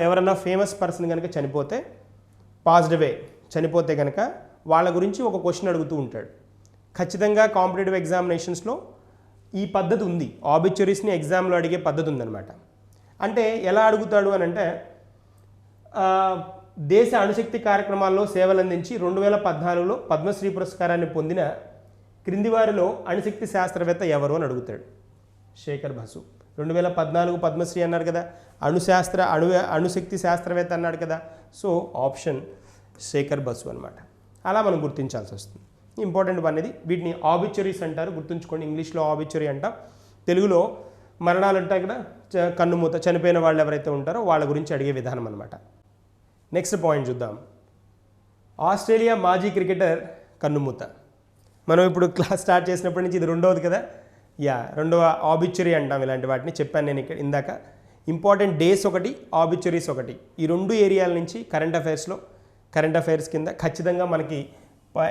ఎవరన్నా ఫేమస్ పర్సన్ కనుక చనిపోతే, పాస్డ్ అవే చనిపోతే కనుక వాళ్ళ గురించి ఒక క్వశ్చన్ అడుగుతూ ఉంటాడు. ఖచ్చితంగా కాంపిటేటివ్ ఎగ్జామినేషన్స్లో ఈ పద్ధతి ఉంది. ఆబిచ్యురీస్ని ఎగ్జామ్లో అడిగే పద్ధతి ఉందన్నమాట. అంటే ఎలా అడుగుతాడు అని అంటే, దేశ అణుశక్తి కార్యక్రమాల్లో సేవలందించి 2014లో పద్మశ్రీ పురస్కారాన్ని పొందిన క్రింది వారిలో అణుశక్తి శాస్త్రవేత్త ఎవరు అని అడుగుతాడు. శేఖర్ బసు 2014 పద్మశ్రీ అన్నారు కదా, అణుశక్తి శాస్త్రవేత్త అన్నాడు కదా. సో ఆప్షన్ శేఖర్ బసు అనమాట. అలా మనం గుర్తించాల్సి వస్తుంది. ఇంపార్టెంట్ వన్ ఇది. వీటిని ఆబిచ్యురీస్ అంటారు, గుర్తుంచుకోండి. ఇంగ్లీష్లో ఆబిచ్యురీ అంటాం, తెలుగులో మరణాలు ఉంటాయి కదా, కన్నుమూత, చనిపోయిన వాళ్ళు ఎవరైతే ఉంటారో వాళ్ళ గురించి అడిగే విధానం అనమాట. నెక్స్ట్ పాయింట్ చూద్దాం. ఆస్ట్రేలియా మాజీ క్రికెటర్ కన్నుమూత. మనం ఇప్పుడు క్లాస్ స్టార్ట్ చేసినప్పటి నుంచి ఇది రెండవది కదా. రెండవ ఆబిచ్యురీ అంటాం. ఇలాంటి వాటిని చెప్పాను నేను ఇక్కడ ఇందాక. ఇంపార్టెంట్ డేస్ ఒకటి, ఆబిచ్యురీస్ ఒకటి. ఈ రెండు ఏరియాల నుంచి కరెంట్ అఫైర్స్ కింద ఖచ్చితంగా మనకి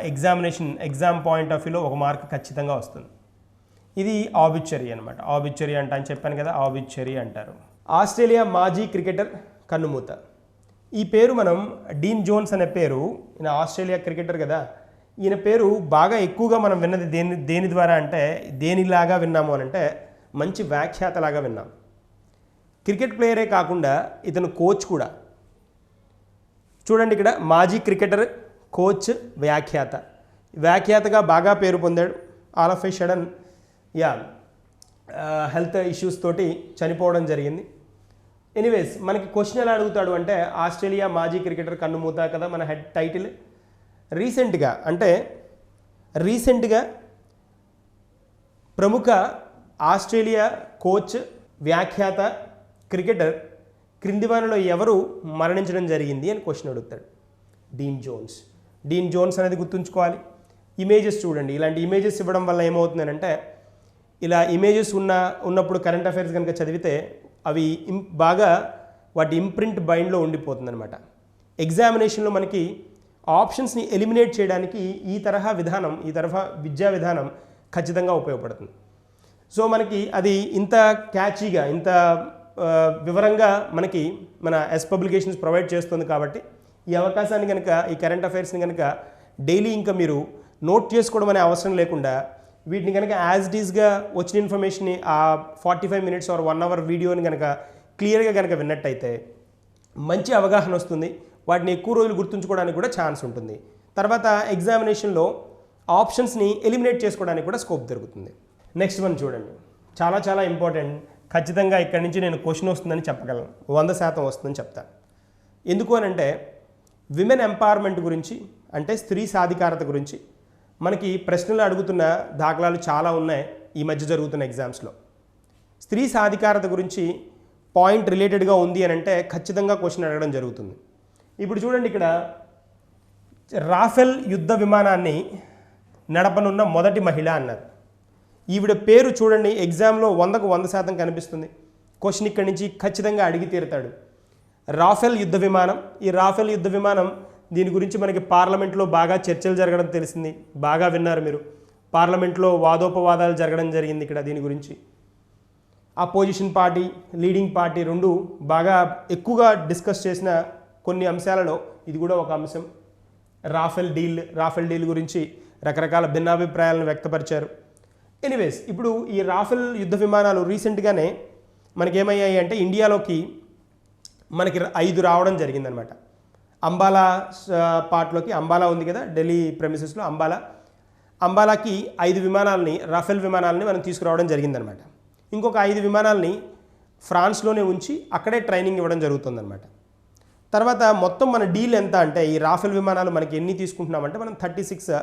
ఎగ్జామ్ పాయింట్ ఆఫ్ వ్యూలో 1 మార్క్ ఖచ్చితంగా వస్తుంది. ఇది ఆబిచ్యురీ అనమాట. ఆబిచ్యురీ అంటా అని చెప్పాను కదా, ఆబిచ్యురీ అంటారు. ఆస్ట్రేలియా మాజీ క్రికెటర్ కన్నుమూత. ఈ పేరు మనం డీన్ జోన్స్ అనే పేరు, ఈయన ఆస్ట్రేలియా క్రికెటర్ కదా. ఈయన పేరు బాగా ఎక్కువగా మనం విన్నది దేని ద్వారా అంటే, దేనిలాగా విన్నాము అని అంటే మంచి వ్యాఖ్యాతలాగా విన్నాం. క్రికెట్ ప్లేయరే కాకుండా ఇతను కోచ్ కూడా. చూడండి ఇక్కడ, మాజీ క్రికెటర్, కోచ్, వ్యాఖ్యాతగా బాగా పేరు పొందాడు. All of A sudden health issues తోటి చనిపోవడం జరిగింది. ఎనీవేస్, మనకి క్వశ్చన్ ఎలా అడుగుతాడు అంటే, ఆస్ట్రేలియా మాజీ క్రికెటర్ కన్నుమూత కదా మన హెడ్ టైటిల్. రీసెంట్గా ప్రముఖ ఆస్ట్రేలియా కోచ్, వ్యాఖ్యాత, క్రికెటర్ క్రింది వారిలో ఎవరు మరణించడం జరిగింది అని క్వశ్చన్ అడుగుతాడు. డీన్ జోన్స్ అనేది గుర్తుంచుకోవాలి. ఇమేజెస్ చూడండి. ఇలాంటి ఇమేజెస్ ఇవ్వడం వల్ల ఏమవుతుందనంటే, ఇలా ఇమేజెస్ ఉన్నప్పుడు కరెంట్ అఫైర్స్ కనుక చదివితే అవి బాగా వాటి ఇంప్రింట్ మైండ్లో ఉండిపోతుంది అనమాట. ఎగ్జామినేషన్లో మనకి ఆప్షన్స్ని ఎలిమినేట్ చేయడానికి ఈ తరహా విద్యా విధానం ఖచ్చితంగా ఉపయోగపడుతుంది. సో మనకి అది ఇంత క్యాచీగా, ఇంత వివరంగా మనకి మన ఎస్ పబ్లికేషన్స్ ప్రొవైడ్ చేస్తుంది. కాబట్టి ఈ అవకాశాన్ని కనుక, ఈ కరెంట్ అఫైర్స్ని కనుక డైలీ ఇంకా మీరు నోట్ చేసుకోవడం అనే అవసరం లేకుండా వీటిని కనుక యాజ్ ఇట్ ఈస్గా వచ్చిన ఇన్ఫర్మేషన్ని ఆ 45 మినిట్స్ ఆర్ 1 అవర్ వీడియోని కనుక క్లియర్గా కనుక విన్నట్టయితే మంచి అవగాహన వస్తుంది, వాటిని ఎక్కువ రోజులు గుర్తుంచుకోవడానికి కూడా ఛాన్స్ ఉంటుంది. తర్వాత ఎగ్జామినేషన్లో ఆప్షన్స్ని ఎలిమినేట్ చేసుకోవడానికి కూడా స్కోప్ దొరుకుతుంది. నెక్స్ట్ వన్ చూడండి, చాలా చాలా ఇంపార్టెంట్. ఖచ్చితంగా ఇక్కడి నుంచి నేను క్వశ్చన్ వస్తుందని చెప్పగలను, 100% వస్తుందని చెప్తాను. ఎందుకు అని అంటే విమెన్ ఎంపవర్మెంట్ గురించి, అంటే స్త్రీ సాధికారత గురించి మనకి ప్రశ్నలు అడుగుతున్న దాఖలాలు చాలా ఉన్నాయి ఈ మధ్య జరుగుతున్న ఎగ్జామ్స్లో. స్త్రీ సాధికారత గురించి పాయింట్ రిలేటెడ్గా ఉంది అని అంటే ఖచ్చితంగా క్వశ్చన్ అడగడం జరుగుతుంది. ఇప్పుడు చూడండి, ఇక్కడ రాఫెల్ యుద్ధ విమానాన్ని నడపనున్న మొదటి మహిళ అన్నారు. ఈవిడ పేరు చూడండి, ఎగ్జామ్లో 100కు 100% కనిపిస్తుంది. క్వశ్చన్ ఇక్కడి నుంచి ఖచ్చితంగా అడిగి తీరుతాడు. రాఫెల్ యుద్ధ విమానం, ఈ రాఫెల్ యుద్ధ విమానం దీని గురించి మనకి పార్లమెంట్లో బాగా చర్చలు జరగడం తెలిసింది, బాగా విన్నారు మీరు. పార్లమెంట్లో వాదోపవాదాలు జరగడం జరిగింది ఇక్కడ దీని గురించి. అపోజిషన్ పార్టీ, లీడింగ్ పార్టీ రెండు బాగా ఎక్కువగా డిస్కస్ చేసిన కొన్ని అంశాలలో ఇది కూడా ఒక అంశం. రాఫెల్ డీల్ గురించి రకరకాల భిన్నాభిప్రాయాలను వ్యక్తపరిచారు. ఎనీవేస్, ఇప్పుడు ఈ రాఫెల్ యుద్ధ విమానాలు రీసెంట్గానే మనకేమయ్యాయి అంటే ఇండియాలోకి మనకి 5 రావడం జరిగిందనమాట. అంబాలా పార్ట్లోకి, అంబాలా ఉంది కదా ఢిల్లీ ప్రెమిసెస్లో, అంబాలాకి 5 విమానాలని, రాఫెల్ విమానాలని మనం తీసుకురావడం జరిగిందనమాట. ఇంకొక 5 విమానాలని ఫ్రాన్స్లోనే ఉంచి అక్కడే ట్రైనింగ్ ఇవ్వడం జరుగుతుందన్నమాట. తర్వాత మొత్తం మన డీల్ ఎంత అంటే ఈ రాఫెల్ విమానాలు మనకి ఎన్ని తీసుకుంటున్నామంటే మనం 36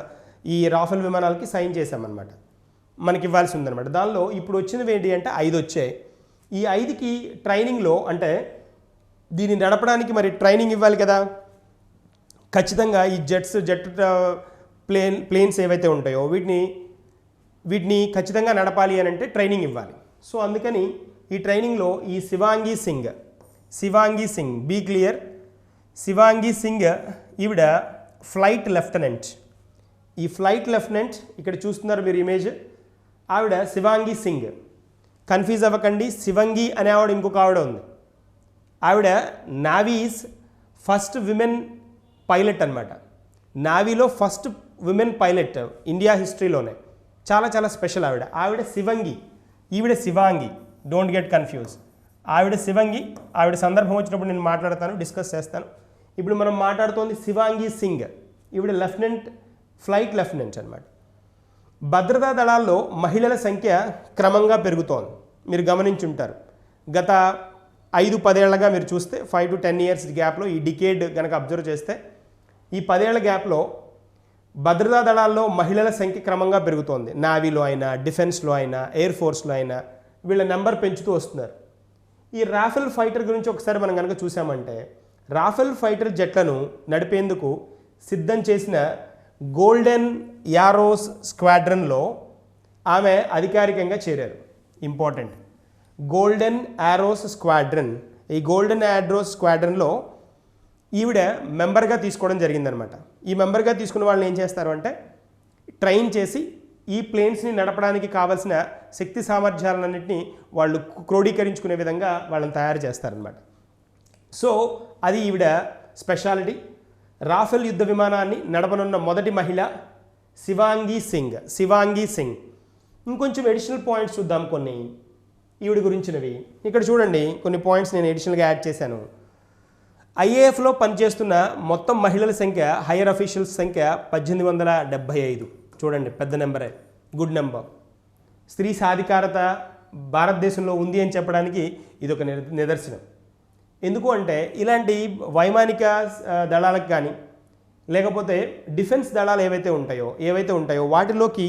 ఈ రాఫెల్ విమానాలకి సైన్ చేసామన్నమాట, మనకి ఇవ్వాల్సి ఉందన్నమాట. దానిలో ఇప్పుడు వచ్చినవి ఏంటి అంటే 5 వచ్చాయి. ఈ 5కి ట్రైనింగ్లో, అంటే దీన్ని నడపడానికి మరి ట్రైనింగ్ ఇవ్వాలి కదా, ఖచ్చితంగా ఈ జెట్ ప్లేన్స్ ఏవైతే ఉంటాయో వీటిని ఖచ్చితంగా నడపాలి అని అంటే ట్రైనింగ్ ఇవ్వాలి. సో అందుకని ఈ ట్రైనింగ్లో ఈ శివాంగి సింగ్, బీ క్లియర్, శివాంగి సింగ్ ఈవిడ ఫ్లైట్ లెఫ్టినెంట్. ఈ ఫ్లైట్ లెఫ్టినెంట్ ఇక్కడ చూస్తున్నారు మీరు ఇమేజ్, ఆవిడ శివాంగి సింగ్. కన్ఫ్యూజ్ అవ్వకండి, శివంగి అనే ఆవిడ ఇంకొక ఆవిడ ఉంది. ఆవిడ నావీస్ ఫస్ట్ విమెన్ పైలట్ అనమాట. నావీలో ఫస్ట్ విమెన్ పైలట్ ఇండియా హిస్టరీలోనే. చాలా చాలా స్పెషల్ ఆవిడ శివంగి, ఈవిడ శివాంగి, డోంట్ గెట్ కన్ఫ్యూజ్. ఆవిడ శివంగి, ఆవిడ సందర్భం వచ్చినప్పుడు నేను మాట్లాడతాను, డిస్కస్ చేస్తాను. ఇప్పుడు మనం మాట్లాడుతోంది శివాంగి సింగ్, ఈవిడ ఫ్లైట్ లెఫ్టినెంట్ అనమాట. భద్రతా దళాల్లో మహిళల సంఖ్య క్రమంగా పెరుగుతోంది, మీరు గమనించుంటారు. గత 5-10 ఏళ్లగా మీరు చూస్తే 5 to 10 years గ్యాప్లో, ఈ డికేడ్ కనుక అబ్జర్వ్ చేస్తే ఈ 10 ఏళ్ల గ్యాప్లో భద్రతా దళాల్లో మహిళల సంఖ్య క్రమంగా పెరుగుతోంది. నావీలో అయినా, డిఫెన్స్లో అయినా, ఎయిర్ ఫోర్స్లో అయినా వీళ్ళ నెంబర్ పెంచుతూ వస్తున్నారు. ఈ రాఫెల్ ఫైటర్ గురించి ఒకసారి మనం కనుక చూసామంటే, రాఫెల్ ఫైటర్ జెట్లను నడిపేందుకు సిద్ధం చేసిన గోల్డెన్ యారోస్ స్క్వాడ్రన్లో ఆమె అధికారికంగా చేరారు. Important, golden arrows squadron. ఈ గోల్డెన్ యారోస్ స్క్వాడ్రన్లో ఈవిడ మెంబర్గా తీసుకోవడం జరిగిందనమాట. ఈ మెంబర్గా తీసుకున్న వాళ్ళని ఏం చేస్తారు అంటే ట్రైన్ చేసి ఈ ప్లేన్స్ని నడపడానికి కావాల్సిన శక్తి సామర్థ్యాలన్నింటినీ వాళ్ళు క్రోడీకరించుకునే విధంగా వాళ్ళని తయారు చేస్తారనమాట. సో అది ఈవిడ స్పెషాలిటీ. రాఫెల్ యుద్ధ విమానాన్ని నడపనున్న మొదటి మహిళ శివాంగి సింగ్. ఇంకొంచెం ఎడిషనల్ పాయింట్స్ చూద్దాం కొన్ని ఈవిడ గురించినవి. ఇక్కడ చూడండి, కొన్ని పాయింట్స్ నేను ఎడిషనల్గా యాడ్ చేశాను. ఐఏఎఫ్లో పనిచేస్తున్న మొత్తం మహిళల సంఖ్య, హైయర్ అఫీషియల్స్ సంఖ్య 1875. చూడండి, పెద్ద నెంబరే, గుడ్ నెంబర్. స్త్రీ సాధికారత భారతదేశంలో ఉంది అని చెప్పడానికి ఇది ఒక నిదర్శనం. ఎందుకు అంటే ఇలాంటి వైమానిక దళాలకు కానీ లేకపోతే డిఫెన్స్ దళాలు ఏవైతే ఉంటాయో వాటిలోకి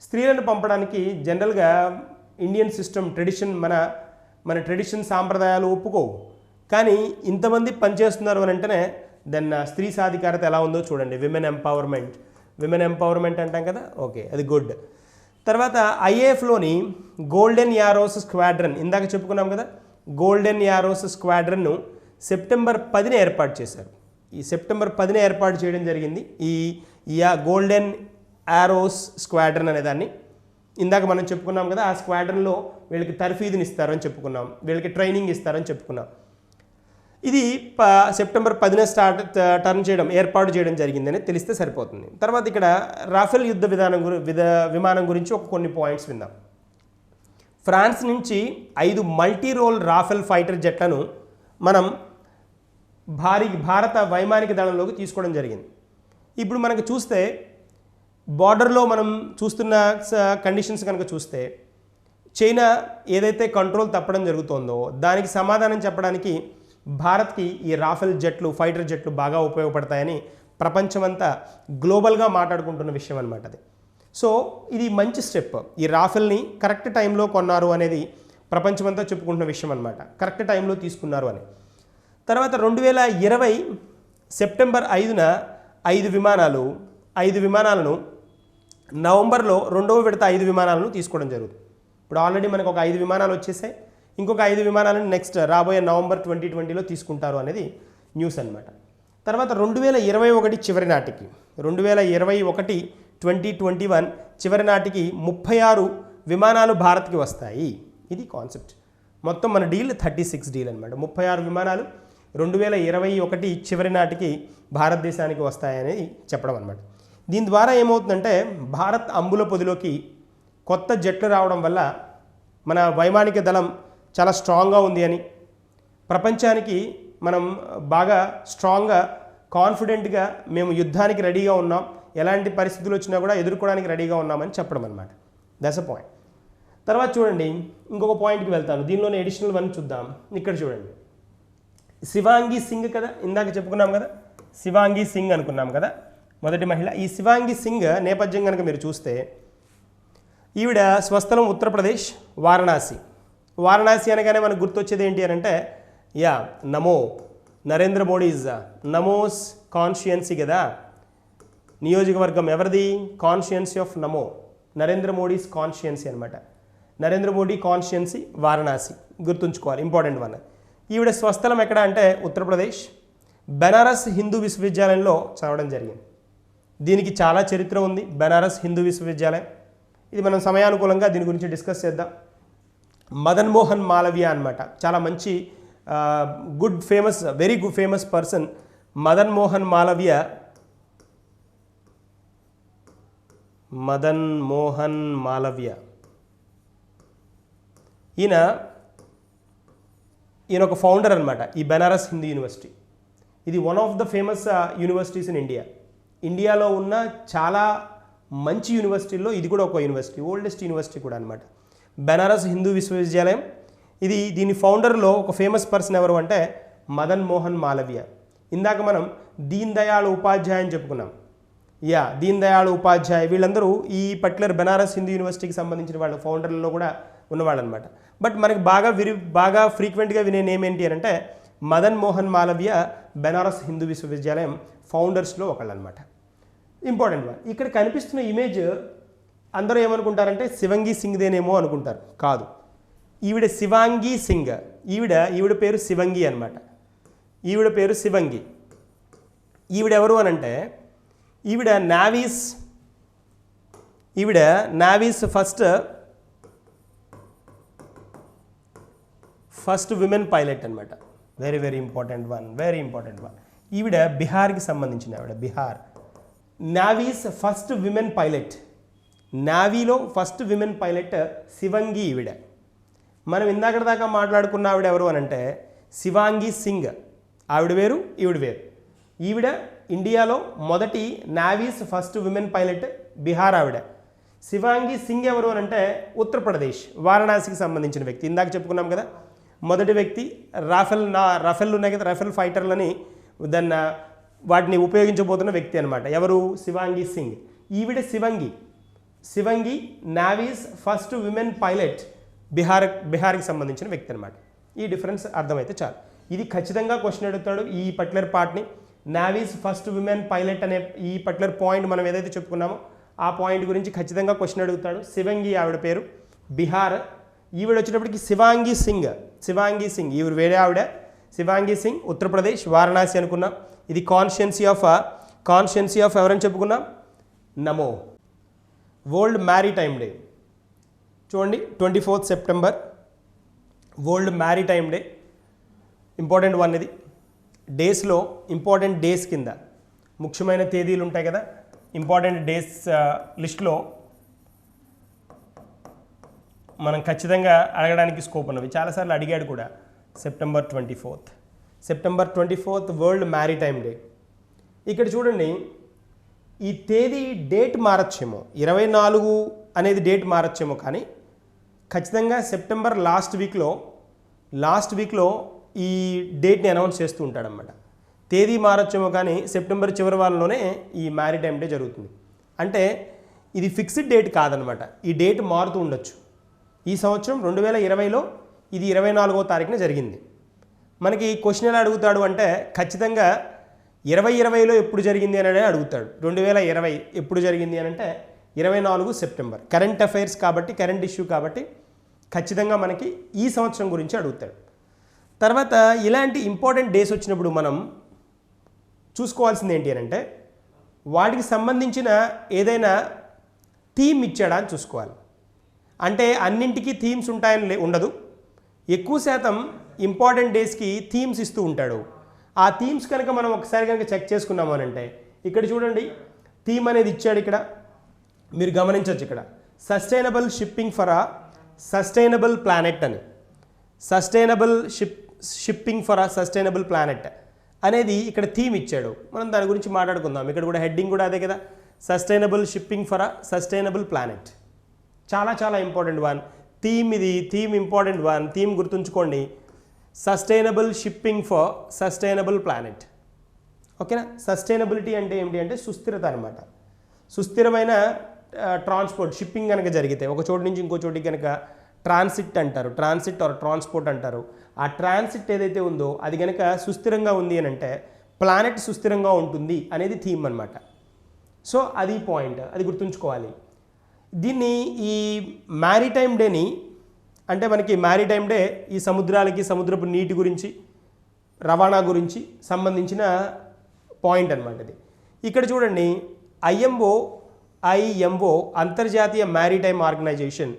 స్త్రీలను పంపడానికి జనరల్గా ఇండియన్ సిస్టమ్ ట్రెడిషన్, మన ట్రెడిషన్ సాంప్రదాయాలు ఒప్పుకోవు. కానీ ఇంతమంది పనిచేస్తున్నారు అని అంటేనే దాన్ని స్త్రీ సాధికారత ఎలా ఉందో చూడండి. విమెన్ ఎంపవర్మెంట్ అంటాం కదా, ఓకే, అది గుడ్. తర్వాత ఐఏఎఫ్లోని గోల్డెన్ యారోస్ స్క్వాడ్రన్, ఇందాక చెప్పుకున్నాం కదా, గోల్డెన్ యారోస్ స్క్వాడ్రన్ను సెప్టెంబర్ 10న ఏర్పాటు చేశారు. ఈ సెప్టెంబర్ 10న ఏర్పాటు చేయడం జరిగింది ఈ గోల్డెన్ యారోస్ స్క్వాడ్రన్ అనేదాన్ని. ఇందాక మనం చెప్పుకున్నాం కదా, ఆ స్క్వాడ్రన్లో వీళ్ళకి తర్ఫీదుని ఇస్తారని చెప్పుకున్నాం, వీళ్ళకి ట్రైనింగ్ ఇస్తారని చెప్పుకున్నాం. ఇది సెప్టెంబర్ 10న ఏర్పాటు చేయడం జరిగిందని తెలిస్తే సరిపోతుంది. తర్వాత ఇక్కడ రాఫెల్ యుద్ధ విమానం గురించి కొన్ని పాయింట్స్ విందాం. ఫ్రాన్స్ నుంచి 5 మల్టీ రోల్ రాఫెల్ ఫైటర్ జెట్లను మనం భారత వైమానిక దళంలోకి తీసుకోవడం జరిగింది. ఇప్పుడు మనకు చూస్తే బార్డర్లో మనం చూస్తున్న కండిషన్స్ కనుక చూస్తే చైనా ఏదైతే కంట్రోల్ తప్పడం జరుగుతోందో దానికి సమాధానం చెప్పడానికి భారత్కి ఈ రాఫెల్ జెట్లు ఫైటర్ జెట్లు బాగా ఉపయోగపడతాయని ప్రపంచమంతా గ్లోబల్గా మాట్లాడుకుంటున్న విషయం అన్నమాట అది. సో ఇది మంచి స్టెప్. ఈ రాఫెల్ని కరెక్ట్ టైంలో కొన్నారు అనేది ప్రపంచమంతా చెప్పుకుంటున్న విషయం అన్నమాట. కరెక్ట్ టైంలో తీసుకున్నారు అని. తర్వాత 2020 సెప్టెంబర్ 5న 5 విమానాలను నవంబర్లో 2వ విడత 5 విమానాలను తీసుకోవడం జరుగుతుంది. ఇప్పుడు ఆల్రెడీ మనకు ఒక 5 విమానాలు వచ్చేసాయి. ఇంకొక 5 విమానాలను నెక్స్ట్ రాబోయే నవంబర్ 2020లో తీసుకుంటారు అనేది న్యూస్ అన్నమాట. తర్వాత 2021 చివరి నాటికి 2021 చివరి నాటికి 36 విమానాలు భారత్కి వస్తాయి. ఇది కాన్సెప్ట్. మొత్తం మన డీల్ 36 డీల్ అనమాట. 36 విమానాలు 2021 చివరి నాటికి భారతదేశానికి వస్తాయని చెప్పడం అనమాట. దీని ద్వారా ఏమవుతుందంటే భారత్ అంబుల పొదిలోకి కొత్త జట్లు రావడం వల్ల మన వైమానిక దళం చాలా స్ట్రాంగ్గా ఉంది అని, ప్రపంచానికి మనం బాగా స్ట్రాంగ్గా కాన్ఫిడెంట్గా మేము యుద్ధానికి రెడీగా ఉన్నాం, ఎలాంటి పరిస్థితులు వచ్చినా కూడా ఎదుర్కోవడానికి రెడీగా ఉన్నామని చెప్పడం అనమాట. That's a point. తర్వాత చూడండి, ఇంకొక పాయింట్కి వెళ్తాను. దీనిలోనే ఎడిషనల్ వన్ చూద్దాం. ఇక్కడ చూడండి, శివాంగి సింగ్ కదా, ఇందాక చెప్పుకున్నాం కదా, శివాంగి సింగ్ అనుకున్నాం కదా మొదటి మహిళ. ఈ శివాంగి సింగ్ నేపథ్యం కనుక మీరు చూస్తే ఈవిడ స్వస్థలం ఉత్తరప్రదేశ్ వారణాసి అనగానే మనకు గుర్తొచ్చేది ఏంటి అని అంటే నమో నరేంద్ర మోడీస్ నమోస్ కాన్స్టిట్యుయెన్సీ కదా, నియోజకవర్గం ఎవరిది, constituency of Namo, Narendra Modi's constituency అనమాట. నరేంద్ర మోడీ కాన్స్టిట్యుయెన్సీ వారణాసి, గుర్తుంచుకోవాలి, ఇంపార్టెంట్ వన్. ఈవిడ స్వస్థలం ఎక్కడ అంటే ఉత్తరప్రదేశ్. బెనారస్ హిందూ విశ్వవిద్యాలయంలో చదవడం జరిగింది. దీనికి చాలా చరిత్ర ఉంది. బెనారస్ హిందూ విశ్వవిద్యాలయం, ఇది మనం సమయానుకూలంగా దీని గురించి డిస్కస్ చేద్దాం. మదన్ మోహన్ మాలవ్య అనమాట, చాలా మంచి very good famous person Madan Mohan Malaviya. ఈయన ఒక ఫౌండర్ అనమాట ఈ బెనారస్ హిందూ యూనివర్సిటీ. ఇది one of the famous universities in ఇండియాలో ఉన్న చాలా మంచి యూనివర్సిటీల్లో ఇది కూడా ఒక యూనివర్సిటీ, ఓల్డెస్ట్ యూనివర్సిటీ కూడా అనమాట, బెనారస్ హిందూ విశ్వవిద్యాలయం. దీని ఫౌండర్లో ఒక ఫేమస్ పర్సన్ ఎవరు అంటే మదన్ మోహన్ మాలవ్య. ఇందాక మనం దీన్ దయాళ్ ఉపాధ్యాయ అని చెప్పుకున్నాం. దీన్ దయాళ్ ఉపాధ్యాయ వీళ్ళందరూ ఈ పర్టికులర్ బెనారస్ హిందూ యూనివర్సిటీకి సంబంధించిన వాళ్ళ ఫౌండర్లలో కూడా ఉన్నవాళ్ళు అనమాట. బట్ మనకి బాగా ఫ్రీక్వెంట్గా వినే నేమ్ ఏంటి అని అంటే మదన్ మోహన్ మాలవ్య బెనారస్ హిందూ విశ్వవిద్యాలయం ఫౌండర్స్లో ఒకళ్ళు అనమాట. Important one. ఇక్కడ కనిపిస్తున్న ఇమేజ్ అందరూ ఏమనుకుంటారంటే శివంగి సింగ్దేనేమో అనుకుంటారు. కాదు, ఈవిడ శివాంగి సింగ్. ఈవిడ పేరు శివంగి అనమాట. ఈవిడ పేరు శివంగి. ఈవిడ ఎవరు అనంటే ఈవిడ నావీస్ ఫస్ట్ విమెన్ పైలట్ అనమాట. Very important one. ఈవిడ బీహార్కి సంబంధించిన Bihar Navy's first women pilot. నావీలో ఫస్ట్ విమెన్ పైలట్ శివంగి ఈవిడ. మనం ఇందాక దాకా మాట్లాడుకున్న ఆవిడ ఎవరు అనంటే శివాంగి సింగ్. ఆవిడ వేరు, ఈవిడ వేరు. ఈవిడ ఇండియాలో మొదటి navies first women pilot, Bihar ఆవిడ. శివాంగి సింగ్ ఎవరు అనంటే ఉత్తరప్రదేశ్ వారణాసికి సంబంధించిన వ్యక్తి. ఇందాక చెప్పుకున్నాం కదా, మొదటి వ్యక్తి రఫెల్ ఉన్నాయి కదా, రఫెల్ ఫైటర్లని వాటిని ఉపయోగించబోతున్న వ్యక్తి అనమాట. ఎవరు? శివాంగి సింగ్. ఈవిడ శివంగి నావీస్ ఫస్ట్ విమెన్ పైలట్, బీహార్కి సంబంధించిన వ్యక్తి అనమాట. ఈ డిఫరెన్స్ అర్థమైతే చాలు. ఇది ఖచ్చితంగా క్వశ్చన్ అడుగుతాడు ఈ పర్టికులర్ పార్ట్ని. నావీస్ ఫస్ట్ విమెన్ పైలట్ అనే ఈ పర్టికులర్ పాయింట్ మనం ఏదైతే చెప్పుకున్నామో ఆ పాయింట్ గురించి ఖచ్చితంగా క్వశ్చన్ అడుగుతాడు. శివంగి ఆవిడ పేరు, బీహార్. ఈవిడ వచ్చేటప్పటికి శివాంగి సింగ్ ఈవిడ వేరే ఆవిడ. శివాంగి సింగ్ ఉత్తరప్రదేశ్ వారణాసి అనుకున్నాం. ఇది కాన్స్టిట్యుయెన్సీ ఆఫ్ ఎవరని చెప్పుకున్నాం? నమో. వరల్డ్ మ్యారిటైమ్ డే చూడండి, 24 September world maritime day. Important one ఇది. డేస్లో ఇంపార్టెంట్ డేస్ కింద ముఖ్యమైన తేదీలు ఉంటాయి కదా, ఇంపార్టెంట్ డేస్ లిస్ట్లో మనం ఖచ్చితంగా అడగడానికి స్కోప్ ఉన్నవి. చాలాసార్లు అడిగాడు కూడా. September 24th world maritime day. ఇక్కడ చూడండి, ఈ తేదీ డేట్ మారచ్చేమో, 24 అనేది డేట్ మారచ్చేమో, కానీ ఖచ్చితంగా సెప్టెంబర్ లాస్ట్ వీక్లో ఈ డేట్ని అనౌన్స్ చేస్తూ ఉంటాడనమాట. తేదీ మారచ్చేమో కానీ సెప్టెంబర్ చివరి వారంలోనే ఈ మ్యారిటైమ్ డే జరుగుతుంది. అంటే ఇది ఫిక్స్డ్ డేట్ కాదనమాట, ఈ డేట్ మారుతూ ఉండొచ్చు. ఈ సంవత్సరం 2020లో ఇది 24వ తారీఖున జరిగింది. మనకి క్వశ్చన్ ఎలా అడుగుతాడు అంటే ఖచ్చితంగా 2020లో ఎప్పుడు జరిగింది అని అడుగుతాడు. 2020 ఎప్పుడు జరిగింది అని అంటే 24 సెప్టెంబర్. కరెంట్ అఫైర్స్ కాబట్టి, కరెంట్ ఇష్యూ కాబట్టి ఖచ్చితంగా మనకి ఈ సంవత్సరం గురించి అడుగుతాడు. తర్వాత ఇలాంటి ఇంపార్టెంట్ డేస్ వచ్చినప్పుడు మనం చూసుకోవాల్సింది ఏంటి అని అంటే వాటికి సంబంధించిన ఏదైనా థీమ్ ఇచ్చాడా అని చూసుకోవాలి. అంటే అన్నింటికీ థీమ్స్ ఉంటాయని ఉండదు. ఎక్కువ శాతం ఇంపార్టెంట్ డేస్కి థీమ్స్ ఇస్తూ ఉంటాడు. ఆ థీమ్స్ కనుక మనం ఒకసారి కనుక చెక్ చేసుకున్నాము అని అంటే ఇక్కడ చూడండి, థీమ్ అనేది ఇచ్చాడు. ఇక్కడ మీరు గమనించవచ్చు, ఇక్కడ sustainable shipping for a sustainable planet అని, shipping for a sustainable planet అనేది ఇక్కడ థీమ్ ఇచ్చాడు. మనం దాని గురించి మాట్లాడుకుందాం. ఇక్కడ కూడా హెడ్డింగ్ కూడా అదే కదా, sustainable shipping for a sustainable planet. చాలా చాలా ఇంపార్టెంట్ వన్ థీమ్ ఇది. Theme important one. థీమ్ గుర్తుంచుకోండి, sustainable shipping for sustainable planet. ఓకేనా. సస్టైనబిలిటీ అంటే ఏమిటి అంటే సుస్థిరత అనమాట. సుస్థిరమైన ట్రాన్స్పోర్ట్, షిప్పింగ్ కనుక జరిగితే ఒక చోటు నుంచి ఇంకో చోటికి కనుక ట్రాన్సిట్ అంటారు, ట్రాన్సిట్ ఆర్ ట్రాన్స్పోర్ట్ అంటారు. ఆ ట్రాన్సిట్ ఏదైతే ఉందో అది కనుక సుస్థిరంగా ఉంది అని అంటే ప్లానెట్ సుస్థిరంగా ఉంటుంది అనేది థీమ్ అనమాట. సో అది పాయింట్, అది గుర్తుంచుకోవాలి. దీన్ని ఈ మ్యారిటైమ్ డేని అంటే మనకి మ్యారిటైమ్ డే ఈ సముద్రాలకి, సముద్రపు నీటి గురించి, రవాణా గురించి సంబంధించిన పాయింట్ అనమాట ఇది. ఇక్కడ చూడండి, ఐఎంఓ అంతర్జాతీయ maritime organization,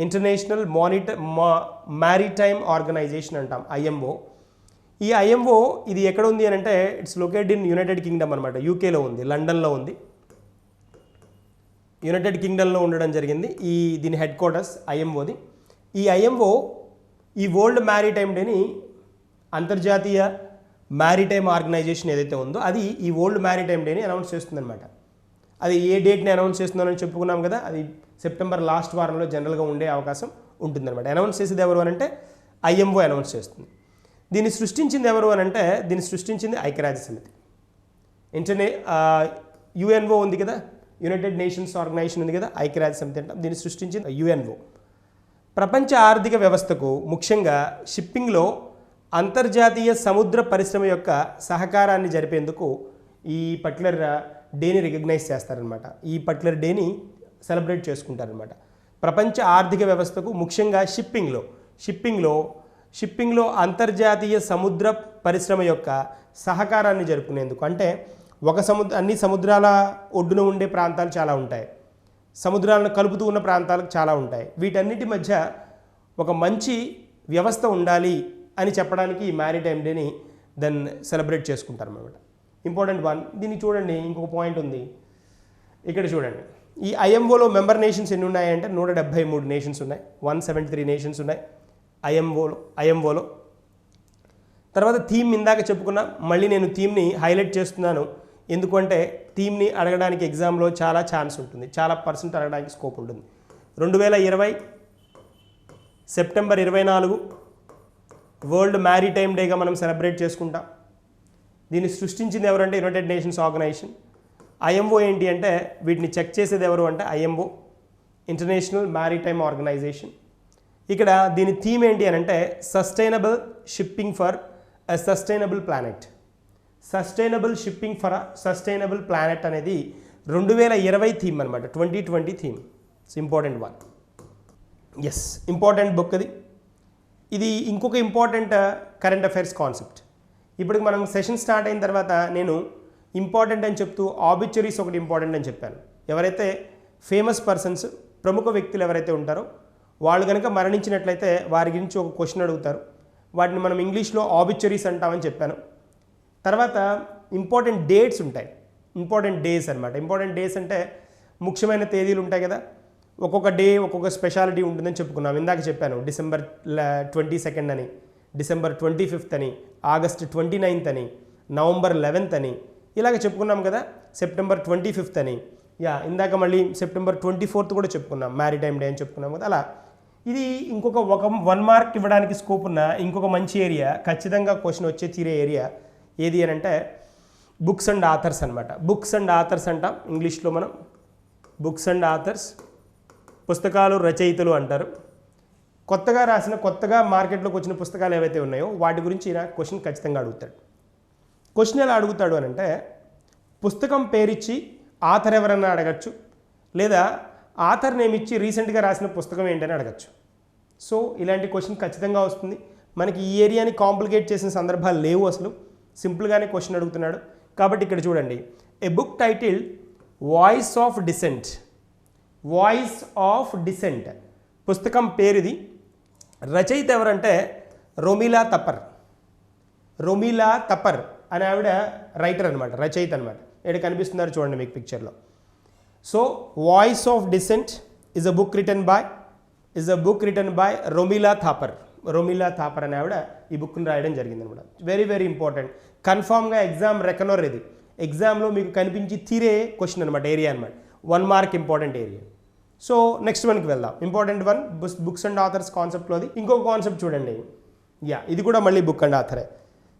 international maritime organization అంటాం ఐఎంఓ. ఈ ఐఎంఓ ఇది ఎక్కడ ఉంది అని అంటే it's located in United Kingdom అనమాట. యూకేలో ఉంది, లండన్లో ఉంది, యునైటెడ్ కింగ్డమ్లో ఉండడం జరిగింది. దీని హెడ్ క్వార్టర్స్ ఐఎంఓది. ఈ ఐఎంఓ ఈ వరల్డ్ మ్యారిటైమ్ డేని, అంతర్జాతీయ మ్యారిటైమ్ ఆర్గనైజేషన్ ఏదైతే ఉందో అది ఈ వరల్డ్ మ్యారిటైమ్ డేని అనౌన్స్ చేస్తుందన్నమాట. అది ఏ డేట్ని అనౌన్స్ చేస్తుందని చెప్పుకున్నాం కదా, అది సెప్టెంబర్ లాస్ట్ వారంలో జనరల్గా ఉండే అవకాశం ఉంటుందన్నమాట. అనౌన్స్ చేసేది ఎవరు అని అంటే ఐఎంఓ అనౌన్స్ చేస్తుంది. దీన్ని సృష్టించింది ఎవరు అని అంటే దీన్ని సృష్టించింది ఐక్యరాజ్య సమితి. యుఎన్ఓ ఉంది కదా, యునైటెడ్ నేషన్స్ ఆర్గనైజేషన్ ఉంది కదా, ఐక్యరాజ్య సమితి అంటాం. దీన్ని సృష్టించింది యుఎన్ఓ. ప్రపంచ ఆర్థిక వ్యవస్థకు ముఖ్యంగా షిప్పింగ్లో అంతర్జాతీయ సముద్ర పరిశ్రమ యొక్క సహకారాన్ని జరిపేందుకు ఈ పర్టికులర్ డేని రికగ్నైజ్ చేస్తారనమాట. ఈ పర్టికులర్ డేని సెలబ్రేట్ చేసుకుంటారనమాట. ప్రపంచ ఆర్థిక వ్యవస్థకు ముఖ్యంగా షిప్పింగ్లో అంతర్జాతీయ సముద్ర పరిశ్రమ యొక్క సహకారాన్ని జరుపుకునేందుకు. అంటే అన్ని సముద్రాల ఒడ్డున ఉండే ప్రాంతాలు చాలా ఉంటాయి, సముద్రాలను కలుపుతూ ఉన్న ప్రాంతాలు చాలా ఉంటాయి. వీటన్నిటి మధ్య ఒక మంచి వ్యవస్థ ఉండాలి అని చెప్పడానికి ఈ మ్యారిటైమ్ డేని దాన్ని సెలబ్రేట్ చేసుకుంటారు అన్నమాట. Important one. దీన్ని చూడండి, ఇంకొక పాయింట్ ఉంది ఇక్కడ చూడండి. ఈ ఐఎంఓలో మెంబర్ నేషన్స్ ఎన్ని ఉన్నాయంటే 173 నేషన్స్ ఉన్నాయి, 173 నేషన్స్ ఉన్నాయి ఐఎంఓలో. తర్వాత థీమ్ ఇందాక చెప్పుకున్నా, మళ్ళీ నేను థీమ్ని హైలైట్ చేస్తున్నాను. ఎందుకంటే థీమ్ని అడగడానికి ఎగ్జామ్లో చాలా ఛాన్స్ ఉంటుంది, చాలా % అడగడానికి స్కోప్ ఉంటుంది. 2020 సెప్టెంబర్ 24 వరల్డ్ మ్యారిటైమ్ డేగా మనం సెలబ్రేట్ చేసుకుంటాం. దీన్ని సృష్టించింది ఎవరంటే యునైటెడ్ నేషన్స్ ఆర్గనైజేషన్. ఐఎంఓ ఏంటి అంటే వీటిని చెక్ చేసేది ఎవరు అంటే ఐఎంఓ, ఇంటర్నేషనల్ మ్యారిటైమ్ ఆర్గనైజేషన్. ఇక్కడ దీని థీమ్ ఏంటి అని అంటే sustainable shipping for a sustainable planet. Sustainable shipping for a sustainable planet అనేది 2020 థీమ్ అనమాట, 2020 theme. It's important one. Yes, important book అది. ఇది ఇంకొక ఇంపార్టెంట్ కరెంట్ అఫైర్స్ కాన్సెప్ట్. ఇప్పటికి మనం సెషన్ స్టార్ట్ అయిన తర్వాత నేను ఇంపార్టెంట్ అని చెప్తూ ఆబిచురీస్ ఒకటి ఇంపార్టెంట్ అని చెప్పాను. ఎవరైతే ఫేమస్ పర్సన్స్, ప్రముఖ వ్యక్తులు ఎవరైతే ఉంటారో వాళ్ళు కనుక మరణించినట్లయితే వారి గురించి ఒక క్వశ్చన్ అడుగుతారు. వాటిని మనం ఇంగ్లీష్లో ఆబిచురీస్ అంటామని చెప్పాను. తర్వాత ఇంపార్టెంట్ డేట్స్ ఉంటాయి, ఇంపార్టెంట్ డేస్ అనమాట. ఇంపార్టెంట్ డేస్ అంటే ముఖ్యమైన తేదీలు ఉంటాయి కదా, ఒక్కొక్క డే ఒక్కొక్క స్పెషాలిటీ ఉంటుందని చెప్పుకున్నాం. ఇందాక చెప్పాను December 22 అని, December 25 అని, August 29 అని, November 11 అని ఇలాగ చెప్పుకున్నాం కదా, September 25 అని, ఇందాక మళ్ళీ September 24 కూడా చెప్పుకున్నాం, మ్యారిటైమ్ డే అని చెప్పుకున్నాం కదా. అలా ఇది ఇంకొక 1 మార్క్ ఇవ్వడానికి స్కోప్ ఉన్న ఇంకొక మంచి ఏరియా, ఖచ్చితంగా క్వశ్చన్ వచ్చే తీరే ఏరియా ఏది అని అంటే బుక్స్ అండ్ ఆథర్స్ అనమాట. బుక్స్ అండ్ ఆథర్స్ అంటాం ఇంగ్లీష్లో మనం, బుక్స్ అండ్ ఆథర్స్, పుస్తకాలు రచయితలు అంటారు. కొత్తగా మార్కెట్లోకి వచ్చిన పుస్తకాలు ఏవైతే ఉన్నాయో వాటి గురించి ఈయన క్వశ్చన్ ఖచ్చితంగా అడుగుతాడు. క్వశ్చన్ ఎలా అడుగుతాడు అని అంటే పుస్తకం పేరిచ్చి ఆథర్ ఎవరన్నా అడగచ్చు, లేదా ఆథర్ నేమ్ ఇచ్చి రీసెంట్గా రాసిన పుస్తకం ఏంటని అడగచ్చు. సో ఇలాంటి క్వశ్చన్ ఖచ్చితంగా వస్తుంది. మనకి ఈ ఏరియాని కాంప్లికేట్ చేసిన సందర్భాలు లేవు, అసలు సింపుల్గానే క్వశ్చన్ అడుగుతున్నాడు. కాబట్టి ఇక్కడ చూడండి, ఏ book title voice of dissent, voice of dissent పుస్తకం పేరుది. రచయిత ఎవరంటే రొమిలా తపర్, రొమిలా తపర్ అనే ఆవిడ రైటర్ అనమాట, రచయిత అనమాట. ఇక్కడ కనిపిస్తున్నారు చూడండి మీకు పిక్చర్లో. So voice of dissent is a book written by Romila Thapar. Romila Thapar అనే ఆవిడ ఈ బుక్ని రాయడం జరిగింది అనమాట. వెరీ వెరీ ఇంపార్టెంట్, కన్ఫామ్గా ఎగ్జామ్ రెకనర్ ఇది, ఎగ్జామ్లో మీకు కనిపించి తీరే క్వశ్చన్ అనమాట, ఏరియా అనమాట, 1 mark important area. So next వన్కి వెళ్దాం. Important one books and authors కాన్సెప్ట్లోది ఇంకొక కాన్సెప్ట్ చూడండి. ఇది కూడా మళ్ళీ బుక్ అండ్ ఆథరే,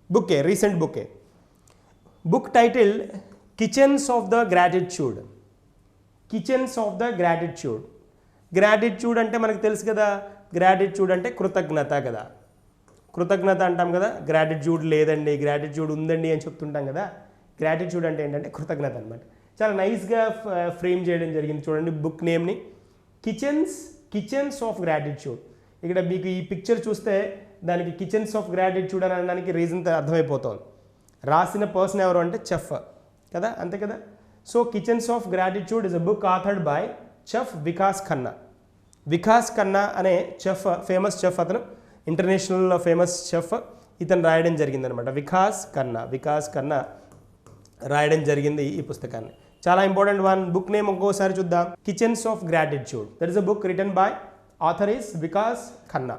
బుక్కే, రీసెంట్ బుక్కే. Book title kitchens of the gratitude. Kitchens of the gratitude. Gratitude అంటే మనకు తెలుసు కదా, గ్రాటిట్యూడ్ అంటే కృతజ్ఞత కదా, కృతజ్ఞత అంటాం కదా. గ్రాటిట్యూడ్ లేదండి, గ్రాటిట్యూడ్ ఉందండి అని చెప్తుంటాం కదా. గ్రాటిట్యూడ్ అంటే ఏంటంటే కృతజ్ఞత అనమాట. చాలా నైస్గా ఫ్రేమ్ చేయడం జరిగింది చూడండి బుక్ నేమ్ని, కిచెన్స్ ఆఫ్ గ్రాటిట్యూడ్. ఇక్కడ మీకు ఈ పిక్చర్ చూస్తే దానికి కిచెన్స్ ఆఫ్ గ్రాటిట్యూడ్ అని అనడానికి రీజన్ అర్థమైపోతుంది. రాసిన పర్సన్ ఎవరు అంటే చెఫ్ కదా, అంతే కదా. So kitchens of gratitude is a book authored by chef Vikas Khanna. Vikas Khanna అనే చెఫ్, ఫేమస్ చెఫ్, అతను ఇంటర్నేషనల్ ఫేమస్ చెఫ్, ఇతను రాయడం జరిగింది అనమాట. వికాస్ ఖన్నా రాయడం జరిగింది ఈ పుస్తకాన్ని. చాలా ఇంపార్టెంట్ వన్. బుక్ నేమ్ ఇంకోసారి చూద్దాం, kitchens of gratitude. That is a book written by author is Vikas Khanna.